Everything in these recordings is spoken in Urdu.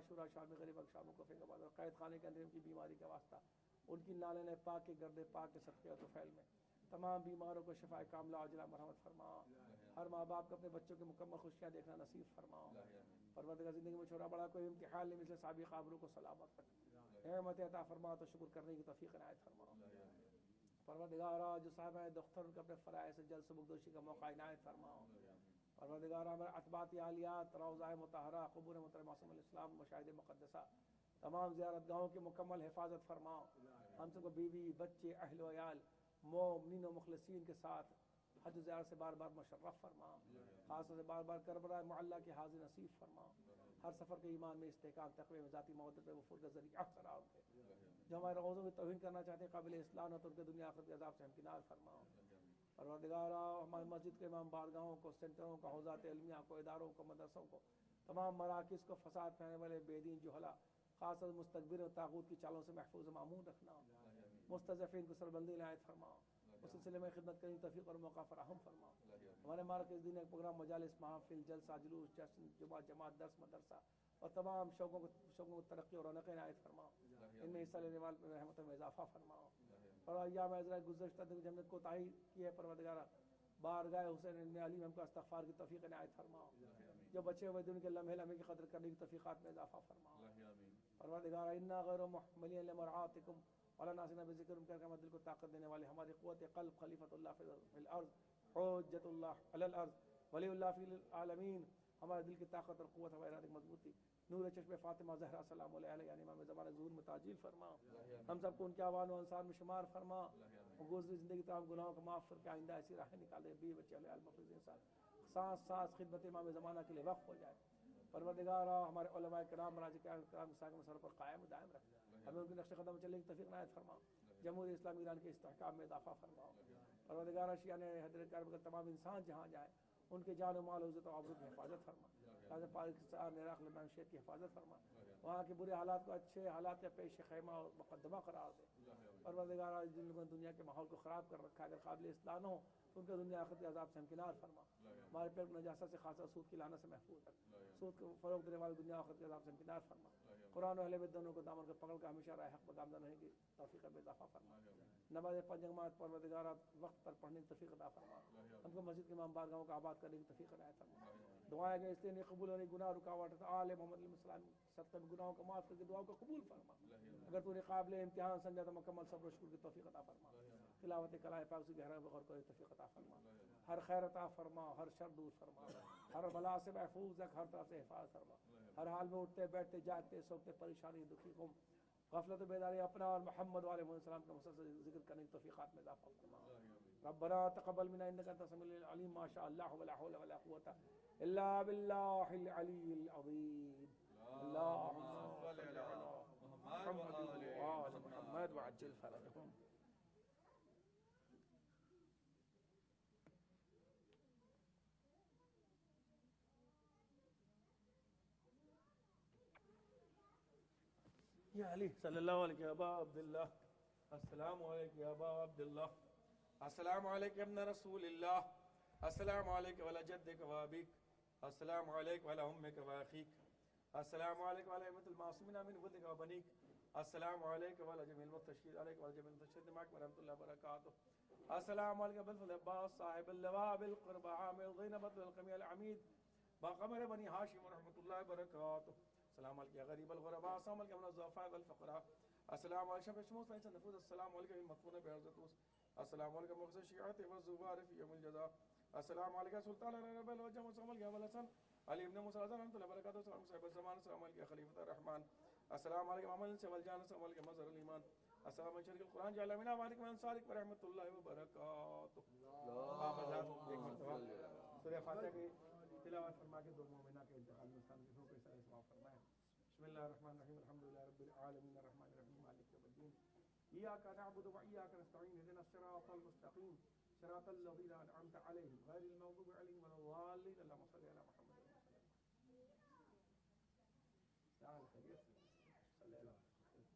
عاشورہ شام غریب شاموں کو فنگ آباد، قید خانے کے اندر ان کی بیماری کا واسطہ، ان کی نالے پاک کے گرد پاک کے صدقے و طفیل میں تمام بیماروں کو شفا کاملہ عاجلہ مرحمت فرما، ہر ماں باپ کو اپنے بچوں کی مکمل خوشیاں دیکھنا نصیب فرما، پروردگار زندگی میں چھوٹا بڑا کوئی امتحان نہیں مثل سابق آبرو کو سلامت رکھ، نعمت عطا فرما تو شکر کرنے کی توفیق عنایت فرما، پروردگارا جو صاحب دختر ان کو اپنے فرائض سے جلد سبکدوشی کا موقع عنایت فرما، پروردگارا ہمارے اطباط عالیات روضہ مطہرہ قبور محترم معصوم الاسلام مشاہد مقدسہ تمام زیارت گاہوں کی مکمل حفاظت فرما، ہم سب کو بیوی بچے اہل و عیال مومنین و مخلصین کے ساتھ حج و زیارت سے بار بار مشرف فرما، خاص طور سے بار بار کربلا معلّہ کی حاضر نصیب فرما، ہر سفر کے ایمان میں استحکام تقوی میں ذاتی محبت پہ وفور کا ذریعہ قرار دے، جو ہمارے روزوں میں توہین کرنا چاہتے ہیں قابل اصلاح تو ان کے دنیا آخرت کے عذاب سے ہمکنار فرما، پروردگارا ہماری مسجد کے امام بارگاہوں کو سینٹروں کو حوزات علمیہ کو اداروں کو مدرسوں کو تمام مراکز کو فساد پھیلانے والے بے دین جہلا خاص طور مستکبر و طاغوت کی چالوں سے محفوظ و معمون رکھنا، مستضعفین کو سربلندی عنایت فرما، اس سلسلے میں خدمت کرنے کی توفیق اور موقع فراہم فرما، ہمارے مراکز دین پروگرام مجالس محافل جلسہ جلوس جشن جمعہ جماعت درس مدرسہ اور تمام شوقوں کو ترقی اور رونق عنایت فرما، ان میں حصہ لینے والے میں رحمتوں میں اضافہ فرما، اور ایام عزرا گزشتہ دن جب نے کوتاہی کی ہے پروردگارا بارگاہ حسین ابن علی ہم کو استغفار کی توفیق عنایت فرما، جو بچے ہوئے دن کے لمحے لمحے کی قدر کرنے کی توفیقات میں اضافہ فرما، پروردگار انا غیر محملین لمرعاتکم ولا ناسنا بذکرکم کر کے دل کو طاقت دینے والے ہماری قوت قلب خلیفۃ اللہ فی الارض حجت اللہ علی الارض ولی اللہ فی العالمین، ہمارے دل کی طاقت اور قوت ہمارے ارادے کی مضبوطی نور چشم فاطمہ زہرا سلام علیہ یعنی امام زمان ظہور میں تعجیل فرما، ہم سب کو ان کے آوان و انصار میں شمار فرما، گزری زندگی تمام گناہوں کو معاف کر کے آئندہ ایسی راہیں نکال دے، بیوی بچے علیہ المفروض انسان سانس سانس خدمت امام زمانہ کے لیے وقف ہو جائے، پروردگارا ہمارے علماء کرام مراجع کرام ساکن سر پر قائم دائم رکھ، ہمیں ان کے نقش قدم چلنے کی توفیق عنایت فرما، جمہوریہ اسلامی ایران کے استحکام میں اضافہ فرما، پروردگارا شیعہ حیدر کرب تمام انسان جہاں جائیں ان کے جان و مال عزت و آبرو کی حفاظت فرما، تاکہ پاکستان عراق لبنان شیعہ کی حفاظت فرما، وہاں کے برے حالات کو اچھے حالات کا پیش خیمہ اور مقدمہ قرار دے، پروردگارا جن لوگوں نے دنیا کے ماحول کو خراب کر رکھا ہے اگر قابل اصلاح نہ ہو تو ان کے دنیا آخرت کے عذاب سے ہمکنار فرما، ہمارے پیٹ نجاست سے خاصہ سود کی لعنت سے محفوظ رکھ، سود کو فروغ دینے والے دنیا آخرت کے عذاب سے ہمکنار فرما، قرآن و اہل بیت دونوں کو دامن کو پکڑ کر ہمیشہ راہ حق پر گامزن رہنے کی توفیق میں اضافہ فرما، نماز پنج جماعت پروردگارا وقت پر پڑھنے کی توفیق عطا فرما، ہم کو مسجد کے امام بارگاہوں کو آباد کرنے کی توفیق عنایت فرما، دعائیں گئے اس لیے نہیں قبول ہونے گناہ رکاوٹ آل محمد علیہ السلام صدقہ گناہوں کو معاف کر کے دعاؤں کو قبول فرما، اگر تو نے قابل امتحان سمجھا تو مکمل صبر و شکر کی توفیق عطا فرما، تلاوت کلام پاک سے گہرا بغور کو توفیق عطا فرما، ہر خیر عطا فرما، ہر شر دور فرما، ہر بلا سے محفوظ رکھ، ہر طرف سے حفاظت فرما، ہر حال میں اٹھتے بیٹھتے جاگتے سوتے پریشانی دکھی غم غفلت و بیداری اپنا اور محمد علیہ السلام کا مسلسل ذکر کرنے کی توفیقات میں اضافہ فرما، ربنا تقبل منا انك انت السميع العليم ما شاء الله ولا حول ولا قوة الا بالله العلي العظيم، اللهم صل على محمد وآل محمد وعجل فرجهم. یا علی صلی اللہ علیہ ابا عبداللہ، السلام علیکم ابا عبداللہ، السلام علیکم ابن رسول اللہ، السلام علیکم وعلی جدک و ابیک، السلام علیکم وعلی امک و اخیک، السلام علیکم وعلی ائمۃ المعصومین من ولدک و بنیک، السلام علیکم وعلی جمیع المستشہدین علیکم وعلی جمیع المستشہدین معک ورحمۃ اللہ وبرکاتہ، السلام علیکم بالفضل عباس صاحب اللواء بالقرب عامر زینب القمی العمید باقمر بنی ہاشم ورحمۃ اللہ وبرکاتہ، السلام علیکم یا غریب الغرباء، السلام علیکم الضعفاء والفقراء، السلام علیکم شمس فیصل نفوذ، السلام علیکم المدفون بعرضتوس، السلام علیکم مخزن الشیعات والزوار فی یوم الجزاء، السلام علیکم سلطان العرب الوجہ، السلام علیکم ابو الحسن علی ابن موسیٰ رحمۃ اللہ وبرکاتہ، السلام صاحب الزمان، السلام علیکم خلیفۃ الرحمن، السلام علیکم عمل سے والجان، السلام علیکم مظہر الایمان، السلام علیکم شرک القرآن جعل منا وعلیکم انصارک ورحمۃ اللہ وبرکاتہ. ایک مرتبہ سورہ فاتحہ کی تلاوت فرما کے دو مومنہ کے انتقال میں استعمال کے سارے ثواب فرمائیں. بسم اللہ الرحمن الرحیم، الحمدللہ رب العالمین الرحمن الرحیم مالک یوم الدین، ایاک نعبد و ایاک نستعین، اهدنا الصراط المستقیم صراط الذین انعمت علیہم غیر المغضوب علیہم ولا الضالین، اللهم صل علی محمد وسلم. تعال خیریت صلی اللہ علیہ وسلم.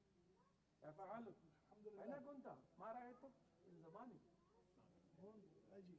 كيف حالك؟ الحمد لله. أين كنت؟ ما رأيتك من زمان. هون اجي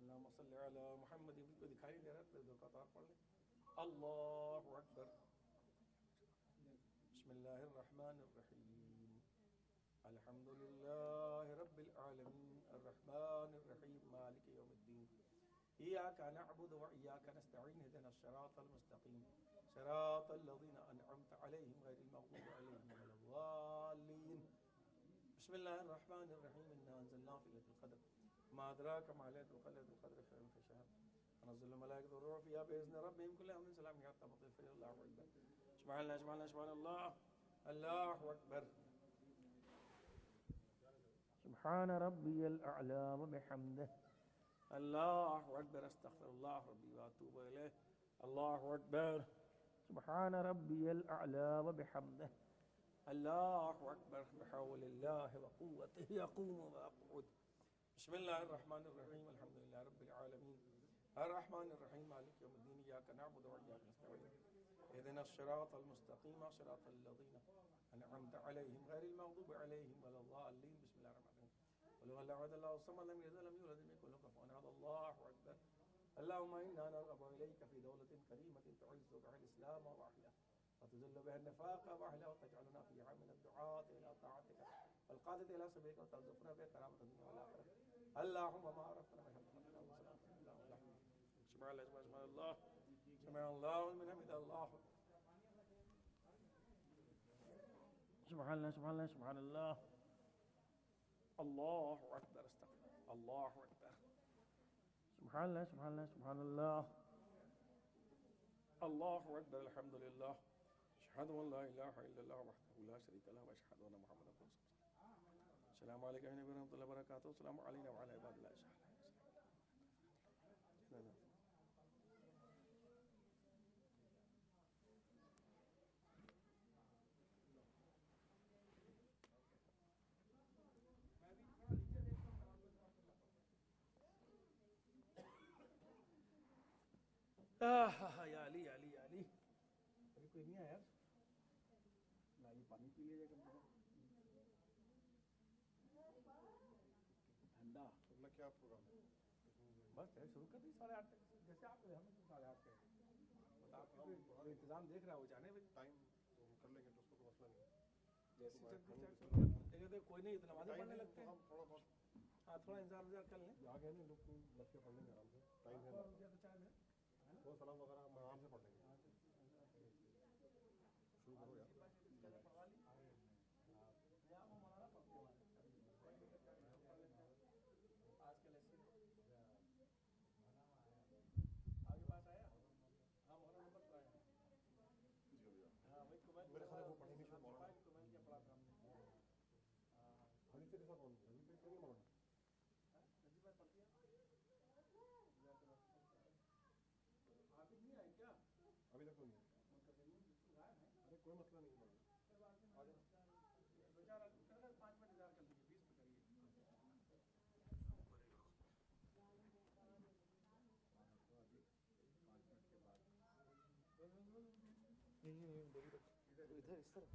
اللهم صل على محمد. کو دکھائی دے رہا ہے اللہ اکبر. بسم اللہ الرحمن الرحیم. الحمد للہ رب العالمین الرحمن الرحیم مالک یوم الدین. ایاک نعبد و ایاک نستعین اهدنا الصراط المستقیم صراط الذین انعمت علیہم غیر المغضوب علیہم ولا الضالین. بسم اللہ الرحمن الرحیم. انا انزلناه في ليلة القدر ما ادراک ما ليلة القدر. ليلة القدر خير من ألف شهر تنزل الملائكة والروح فيها بإذن ربهم كل أمر سلام حتى مطلع الفجر. الله أكبر. سبحان الله سبحان الله سبحان الله. الله أكبر. سبحان ربي الأعلى وبحمده. الله أكبر. أستغفر الله ربي وأتوب إليه. الله أكبر. سبحان ربي الأعلى وبحمده. الله أكبر. بحول الله وقوته يقوم ويقعد. بسم الله الرحمن الرحيم. الحمد لله رب العالمين الرحمن الرحيم مالك يوم الدين. إياك نعبد وإياك نستعين اهدنا الصراط المستقيم صراط الذين أنعمت عليهم غير المغضوب عليهم ولا الضالين. بسم الله الرحمن الرحيم. قل هو الله أحد الله الصمد لم يلد ولم يولد ولم يكن له كفوا أحد. الله أكبر. اللهم إنا نرغب إليك في دولة كريمة تعز بها الإسلام وأهله وتذل بها النفاق وأهله وتجعلنا فيها من الدعاة إلى طاعتك والقادة إلى سبيلك وترزقنا بها كرامة الدنيا والآخرة. اللهم ما عرفنا من حمدك سبحان الله سبحان الله سمع الله لمن حمده. الله سبحان الله سبحان الله سبحان الله. الله أكبر. استغفر الله أكبر. سبحان الله سبحان الله سبحان الله. الله أكبر. الحمد لله. أشهد أن لا إله إلا الله وحده لا شريك له وأشهد أن محمدا رسول الله. السلام عليكم ورحمة الله وبركاته. السلام علينا وعلى عباد الله الصالحين. یا علی یا علی یا علی. ابھی کوئی نہیں آیا یار. لا یہ پانی پی لیجیے کم سے کم. ٹھنڈا میں کیا پروگرام ہے بس شروع کر دی 8:30 تک جیسے آپ ہم 8:30 پہ بس آپ کوئی انتظام دیکھ رہا ہے وہ جانے بھائی ٹائم تو ہم کر لیں گے تو اس کو کوئی مسئلہ نہیں ہے. جیسے کوئی نہیں نمازیں پڑھنے لگتے ہیں. ہم تھوڑا بہت ہاں تھوڑا انتظار کر لیں. آ گئے نا لوگ لگ کے پڑھ لیں گے آرام سے. ٹائم ہے وہ سلام وغیرہ ہم آرام سے پڑھ لیں گے. شروع کرو یار. آج کل ایسے آگے بات آیا. ہاں مولانا نمبر تو آیا. ہاں وہی کمنٹ میرے خیال ہے وہ پڑھیں گے شروع مولانا. کمنٹ کیا پڑھا تھا ہم نے. حدیث کے ساتھ حدیث پہ نہیں مولانا. نجیب بھائی پڑھ دیا. آپ نہیں آئے کیا ابھی تک تو نہیں ہے. ارے کوئی مسئلہ نہیں ہے مولانا. آ جائیں. 5 منٹ انتظار کر لیجیے. 20 پہ کریے. ادھر اس طرف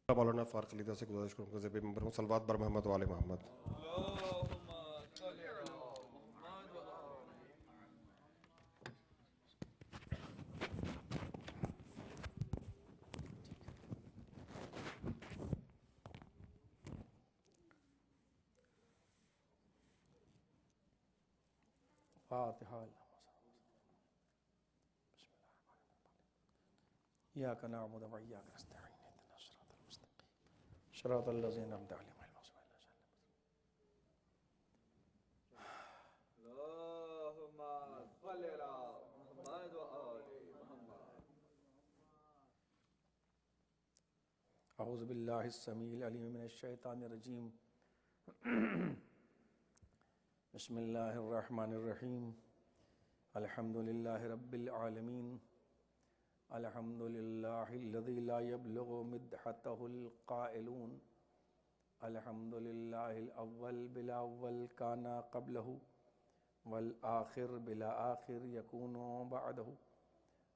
مولانا فارق علی سے گزارش کروں گا ذبح ممبر ہوں صلوات بر محمد و آل محمد. فاتحہ. إياك نعبد وإياك نستعين اهدنا الصراط المستقيم صراط الذين أنعمت عليهم غير المغضوب عليهم اللهم صل على محمد وآل محمد. أعوذ بالله السميع العليم من الشيطان الرجيم. بسم الله الرحمن الرحيم. الحمد لله رب العالمين. الحمد لله الذي لا يبلغ مدحته القائلون. الحمد لله الأول بلا أول كان قبله والآخر بلا آخر يكون بعده.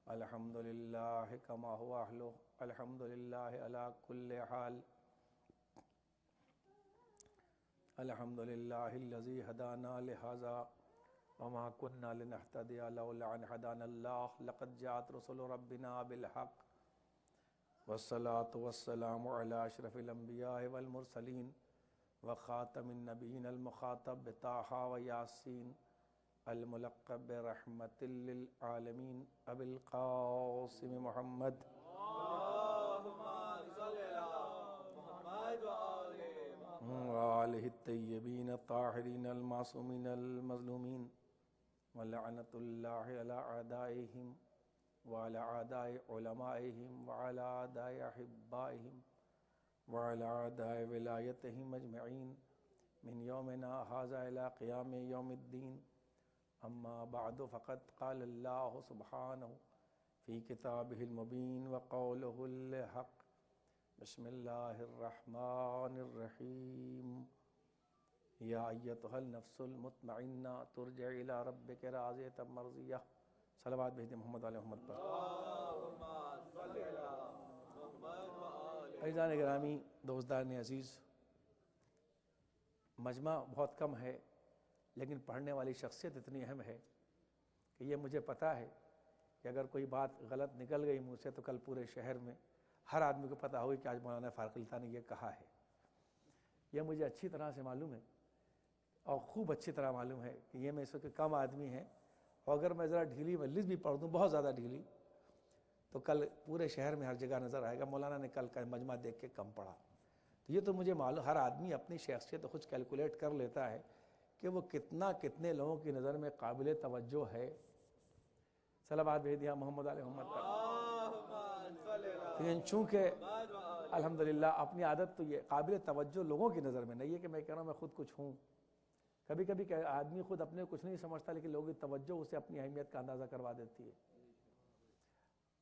الحمد لله كما هو أهله. الحمد لله على كل حال. الحمد لله الذي هدانا لهذا وما كنا لنهتدي لولا أن هدانا الله. لقد جاءت رسل ربنا بالحق والصلاة والسلام على أشرف الأنبياء والمرسلين وخاتم النبيين المخاطب بطه وياسين الملقب برحمة للعالمين أبي القاسم محمد. اللهم صل على محمد وآل محمد وآله الطيبين الطاهرين المعصومين المظلومين ولعنة الله على أعدائهم وعلى أعداء علمائهم وعلى أعداء أحبائهم وعلى أعداء ولايتهم أجمعين من يومنا هذا إلى قيام يوم الدين. أما بعد فقد قال الله سبحانه في كتابه المبين وقوله الحق. بسم الله الرحمن الرحيم. يا أيتها النفس المطمئنة ترجعي إلى ربك راضية مرضية. صلوات بھیجیں محمد علیہ محمد پر. اللهم صل على محمد وآل. عزیزان گرامی، دوستان عزیز، مجمع بہت کم ہے لیکن پڑھنے والی شخصیت اتنی اہم ہے کہ یہ مجھے پتہ ہے کہ اگر کوئی بات غلط نکل گئی منہ سے تو کل پورے شہر میں ہر آدمی کو پتہ ہوگی کہ آج مولانا فارق علی نے یہ کہا ہے. یہ مجھے اچھی طرح سے معلوم ہے اور خوب اچھی طرح معلوم ہے کہ یہ میں اس وقت کم آدمی ہیں، اور اگر میں ذرا ڈھیلی مجلس بھی پڑھ دوں، بہت زیادہ ڈھیلی، تو کل پورے شہر میں ہر جگہ نظر آئے گا مولانا نے کل کا مجمع دیکھ کے کم پڑھا. تو یہ تو مجھے معلوم، ہر آدمی اپنی شخصیت خود کیلکولیٹ کر لیتا ہے کہ وہ کتنے لوگوں کی نظر میں قابل توجہ ہے. صلوات بھیج دیا محمد علیہ محمد پر. لیکن چونکہ الحمدللہ اپنی عادت تو یہ قابل توجہ لوگوں کی نظر میں نہیں ہے کہ میں کہہ رہا ہوں میں خود کچھ ہوں. کبھی کبھی آدمی خود اپنے کچھ نہیں سمجھتا لیکن لوگوں کی توجہ اسے اپنی اہمیت کا اندازہ کروا دیتی ہے.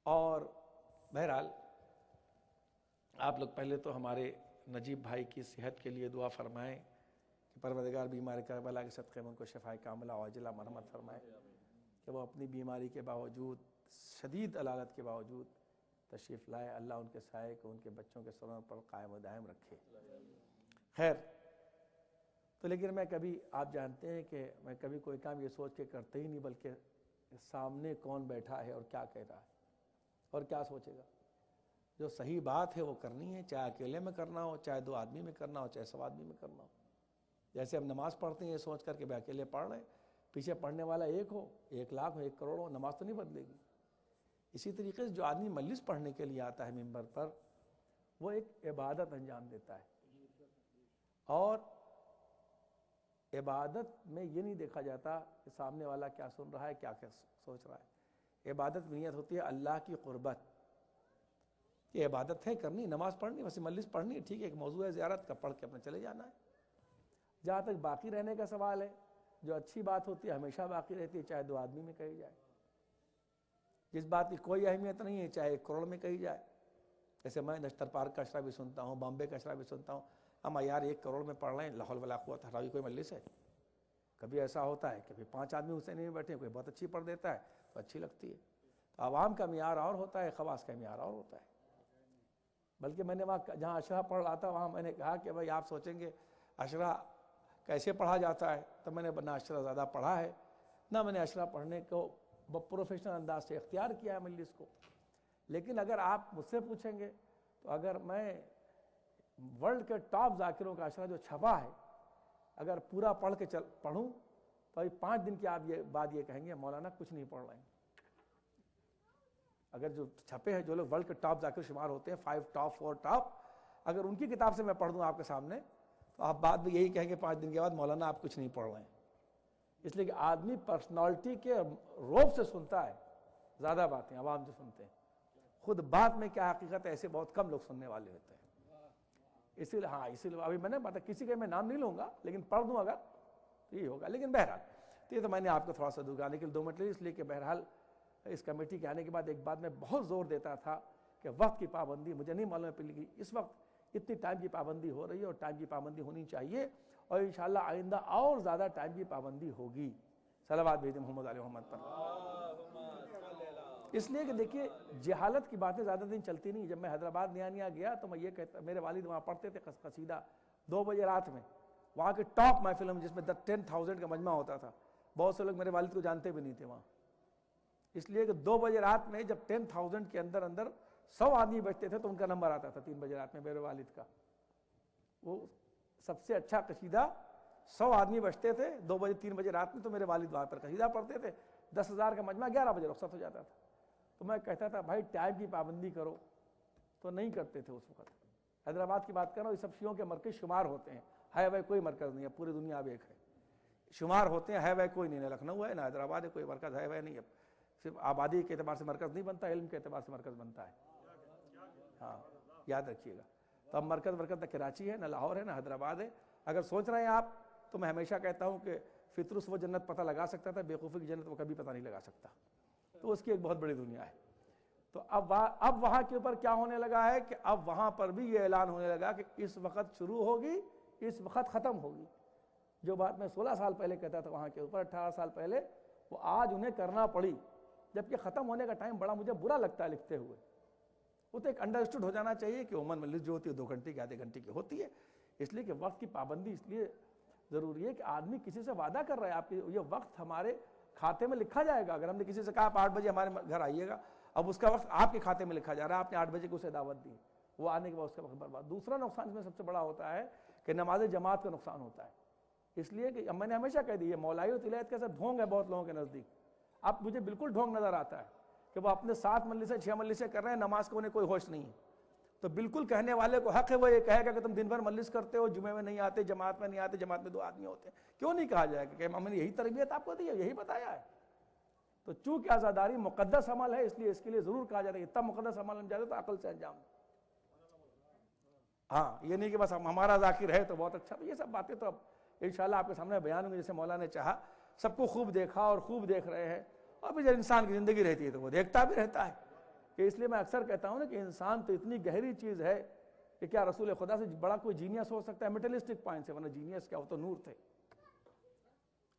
اور بہرحال آپ لوگ پہلے تو ہمارے نجیب بھائی کی صحت کے لیے دعا فرمائیں کہ پروردگار بیمار کربلا کے صدقے میں ان کو شفائے کاملہ عاجلہ مرحمت فرمائے، کہ وہ اپنی بیماری کے باوجود، شدید علالت کے باوجود تشریف لائے. اللہ ان کے سائے کو ان کے بچوں کے سروں پر قائم و دائم رکھے. خیر، تو لیکن میں کبھی، آپ جانتے ہیں کہ میں کبھی کوئی کام یہ سوچ کے کرتے ہی نہیں، بلکہ سامنے کون بیٹھا ہے اور کیا کہہ رہا ہے اور کیا سوچے گا. جو صحیح بات ہے وہ کرنی ہے، چاہے اکیلے میں کرنا ہو، چاہے دو آدمی میں کرنا ہو، چاہے 100 آدمی میں کرنا ہو. جیسے ہم نماز پڑھتے ہیں یہ سوچ کر کہ بھائی اکیلے پڑھ رہے ہیں، پیچھے پڑھنے والا ایک ہو، 1 لاکھ ہو، 1 کروڑ ہو، نماز تو نہیں بدلے گی. اسی طریقے سے جو آدمی مجلس پڑھنے کے لیے آتا ہے ممبر پر، وہ ایک عبادت انجام دیتا ہے. اور عبادت میں یہ نہیں دیکھا جاتا کہ سامنے والا کیا سن رہا ہے، کیا سوچ رہا ہے. عبادت میں نیت ہوتی ہے اللہ کی قربت. یہ عبادت ہے کرنی، نماز پڑھنی، ویسے مجلس پڑھنی ہے، ٹھیک ہے، ایک موضوع ہے زیارت کا، پڑھ کے اپنے چلے جانا ہے. جہاں تک باقی رہنے کا سوال ہے، جو اچھی بات ہوتی ہے ہمیشہ باقی رہتی ہے، چاہے 2 آدمی میں کہی جائے. جس بات کی کوئی اہمیت نہیں ہے چاہے 1 کروڑ میں کہی جائے. جیسے میں نشتر پارک کا اشرا بھی سنتا ہوں، بامبے کا اشرا بھی سنتا ہوں. اما یار 1 کروڑ میں پڑھ رہے ہیں، لا حول ولا قوت الا باللہ، کوئی مجلس ہے؟ کبھی ایسا ہوتا ہے کہ 5 آدمی حسین میں بیٹھے، کوئی بہت اچھی پڑھ دیتا ہے تو اچھی لگتی ہے. تو عوام کا معیار اور ہوتا ہے، خواص کا معیار اور ہوتا ہے. بلکہ میں نے وہاں جہاں اشرا پڑھ رہا تھا وہاں میں نے کہا کہ بھائی آپ سوچیں گے اشرا کیسے پڑھا جاتا ہے، تو میں نے نہ اشرا زیادہ پڑھا ہے نہ میں نے اشرا پڑھنے کو پروفیشنل انداز سے اختیار کیا ہے مجلس کو. لیکن اگر آپ مجھ سے پوچھیں گے تو اگر میں ورلڈ کے ٹاپ ذاکروں کا اشرا جو چھپا ہے اگر پورا پڑھ کے پڑھوں تو 5 دن کی آپ یہ بات یہ کہیں گے مولانا کچھ نہیں پڑھ رہے ہیں. اگر جو چھپے ہیں جو لوگ ورلڈ کے ٹاپ ذاکر شمار ہوتے ہیں 5 ٹاپ 4 ٹاپ، اگر ان کی کتاب سے میں پڑھ دوں آپ کے سامنے تو آپ بعد میں یہی کہیں گے 5 دن کے بعد مولانا آپ کچھ نہیں پڑھ رہے ہیں. اس لیے کہ آدمی پرسنالٹی کے روب سے سنتا ہے زیادہ باتیں عوام سے سنتے ہیں، خود بات میں کیا حقیقت ہے ایسے بہت کم لوگ سننے والے ہوتے ہیں. اسی لیے ابھی میں نے بتا کسی کا میں نام نہیں لوں گا لیکن پڑھ دوں اگر یہی ہوگا. لیکن بہرحال یہ تو میں نے آپ کو تھوڑا سا دکھانے کے لیے 2 منٹ لیے، اس لیے کہ بہرحال اس کمیٹی کے آنے کے بعد ایک بات میں بہت زور دیتا تھا کہ وقت کی پابندی، مجھے نہیں معلوم ہے کہ اس وقت اتنی ٹائم کی پابندی ہو رہی ہے اور ٹائم کی پابندی ہونی چاہیے اور انشاءاللہ آئندہ اور زیادہ ٹائم کی پابندی ہوگی. صلوات بھیجیں محمد علی محمد پر. اس لیے کہ دیکھیے جہالت کی باتیں زیادہ دن چلتی نہیں. جب میں حیدرآباد نیا گیا تو میں یہ کہتا، میرے والد وہاں پڑھتے تھے قصیدہ 2 بجے رات میں، وہاں کے ٹاپ محفل میں جس میں 10,000 کا مجمع ہوتا تھا. بہت سے لوگ میرے والد کو جانتے بھی نہیں تھے وہاں، اس لیے کہ 2 بجے رات میں جب 10,000 کے اندر 100 آدمی بیٹھتے تھے تو ان کا نمبر آتا تھا 3 بجے رات میں میرے والد کا. وہ سب سے اچھا قصیدہ 100 آدمی بیٹھتے تھے 2 بجے 3 بجے رات میں، تو میرے والد وہاں پر قصیدہ پڑھتے تھے. 10,000 کا مجمع 11 بجے رخصت ہو جاتا تھا. تو میں کہتا تھا بھائی ٹائم کی پابندی کرو، تو نہیں کرتے تھے اس وقت. حیدرآباد کی بات کر رہا ہوں، یہ سب شیعوں کے مرکز شمار ہوتے ہیں، ہے وہ کوئی مرکز نہیں ہے، پوری دنیا اب ایک ہے. شمار ہوتے ہیں، ہے وہ کوئی نہیں، نہ لکھنؤ ہے نہ حیدرآباد ہے، کوئی مرکز ہے وہ نہیں ہے. صرف آبادی کے اعتبار سے مرکز نہیں بنتا، علم کے اعتبار سے مرکز بنتا ہے. ہاں یاد رکھیے گا. تو اب مرکز نہ کراچی ہے نہ لاہور ہے نہ حیدرآباد ہے. اگر سوچ رہے ہیں آپ تو میں ہمیشہ کہتا ہوں کہ فطرس وہ جنت پتہ لگا سکتا تھا، بیوقوفی کی جنت وہ کبھی پتہ نہیں لگا سکتا. تو اس کی ایک بہت بڑی دنیا ہے. تو اب وہاں کے اوپر کیا ہونے لگا ہے کہ اب وہاں پر بھی یہ اعلان ہونے لگا کہ اس وقت شروع ہوگی، اس وقت ختم ہوگی. جو بات میں 16 سال پہلے کہتا تھا وہاں کے اوپر 18 سال پہلے، وہ آج انہیں کرنا پڑی. جبکہ ختم ہونے کا ٹائم بڑا مجھے برا لگتا ہے لکھتے ہوئے. وہ تو ایک انڈرسٹوڈ ہو جانا چاہیے کہ عموماً مجلس جو ہوتی ہے 2 گھنٹے کی آدھے گھنٹے کی ہوتی ہے. اس لیے کہ وقت کی پابندی اس لیے ضروری ہے کہ آدمی کسی سے وعدہ کر رہا ہے، آپ کے یہ وقت ہمارے کھاتے میں لکھا جائے گا. اگر ہم نے کسی سے کہا آپ 8 بجے ہمارے گھر آئیے گا، اب اس کا وقت آپ کے کھاتے میں لکھا جا رہا ہے، آپ نے 8 بجے کو اسے دعوت دی، وہ آنے کے بعد اس کا وقت برباد. دوسرا نقصان اس میں سب سے بڑا ہوتا ہے کہ نماز جماعت کا نقصان ہوتا ہے. اس لیے کہ میں نے ہمیشہ کہہ دی، یہ مولائی و تلایت کا سب ڈھونگ ہے بہت لوگوں کے نزدیک. اب مجھے بالکل ڈھونگ نظر آتا ہے کہ وہ اپنے 7 مجلسیں 6 مجلسیں کر رہے ہیں، نماز کو انہیں کوئی ہوش نہیں ہے. تو بالکل کہنے والے کو حق ہے وہ یہ کہے گا کہ تم دن بھر مجلس کرتے ہو، جمعے میں نہیں آتے، جماعت میں نہیں آتے، جماعت میں 2 آدمی ہوتے ہیں. کیوں نہیں کہا جائے گا کہ ہم نے یہی تربیت آپ کو دی ہے، یہی بتایا ہے. تو چونکہ عزاداری مقدس عمل ہے اس لیے اس کے لیے ضرور کہا جاتا ہے اتنا مقدس عمل ہم جاتے تو عقل سے انجام. ہاں یہ نہیں کہ بس ہمارا ذاکر ہے تو بہت اچھا. یہ سب باتیں تو اب انشاءاللہ آپ کے سامنے بیان ہوں گے. جیسے مولا نے چاہا سب کو خوب دیکھا اور خوب دیکھ رہے ہیں، اور پھر جب انسان کی زندگی رہتی ہے تو وہ دیکھتا بھی رہتا ہے. کہ اس لیے میں اکثر کہتا ہوں نا کہ انسان تو اتنی گہری چیز ہے کہ کیا رسول خدا سے بڑا کوئی جینیس ہو سکتا ہے میٹرلسٹک پوائنٹ سے، ورنہ جینیس کیا، وہ تو نور تھے.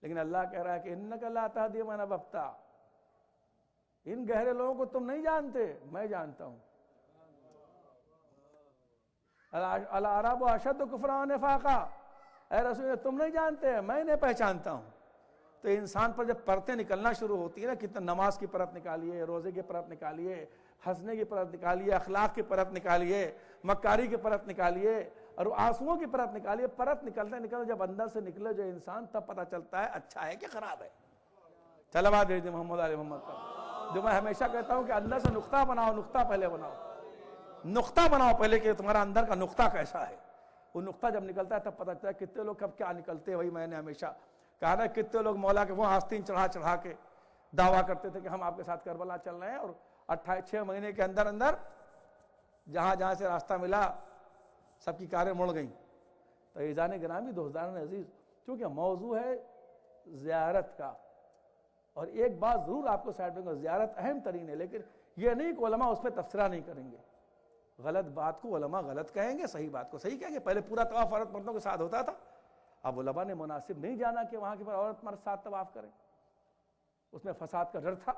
لیکن اللہ کہہ رہا ہے کہ انک لا تہدی من احببت، ان گہرے لوگوں کو تم نہیں جانتے، میں جانتا ہوں. الاعراب اشد کفرا ونفاقا، اے رسول تم نہیں جانتے، میں انہیں پہچانتا ہوں. تو انسان پر جب پرتیں نکلنا شروع ہوتی ہے نا، کتنا نماز کی پرت نکالیے، روزے کی پرت نکالیے، ہنسنے کی پرت نکالیے، اخلاق کی پرت نکالیے، مکاری کی پرت نکالیے اور آنسوؤں کی پرت نکالیے. پرت نکلتے نکلتے جب اندر سے نکلے جو انسان، تب پتہ چلتا ہے اچھا ہے کہ خراب ہے. صلوات بھیجیں محمد علی محمد پر. جو میں ہمیشہ کہتا ہوں کہ اندر سے نقطہ بناؤ، نقطہ پہلے بناؤ، نقطہ بناؤ پہلے کہ تمہارا اندر کا نقطہ کیسا ہے. وہ نقطہ جب نکلتا ہے تب پتہ چلتا ہے کتنے لوگ کب کیا نکلتے ہیں. وہی میں نے ہمیشہ کہا نا، کتنے لوگ مولا کے وہ آستین چڑھا چڑھا کے دعویٰ کرتے تھے کہ ہم آپ کے ساتھ کربلا چل رہے ہیں، اور 6 مہینے کے اندر اندر جہاں جہاں سے راستہ ملا سب کی کاریں مڑ گئیں. تو ایزان گرامی دوستان عزیز، چونکہ موضوع ہے زیارت کا، اور ایک بات ضرور آپ کو سائڈ میں، زیارت اہم ترین ہے، لیکن یہ نہیں کہ علماء اس پہ تبصرہ نہیں کریں گے. غلط بات کو علماء غلط کہیں گے، صحیح بات کو صحیح کہیں گے. پہلے پورا طواف عورت مردوں کے ساتھ ہوتا تھا، اب علماء نے مناسب نہیں جانا کہ وہاں کے پر عورت مرد ساتھ طواف کریں. اس میں فساد کا ڈر تھا،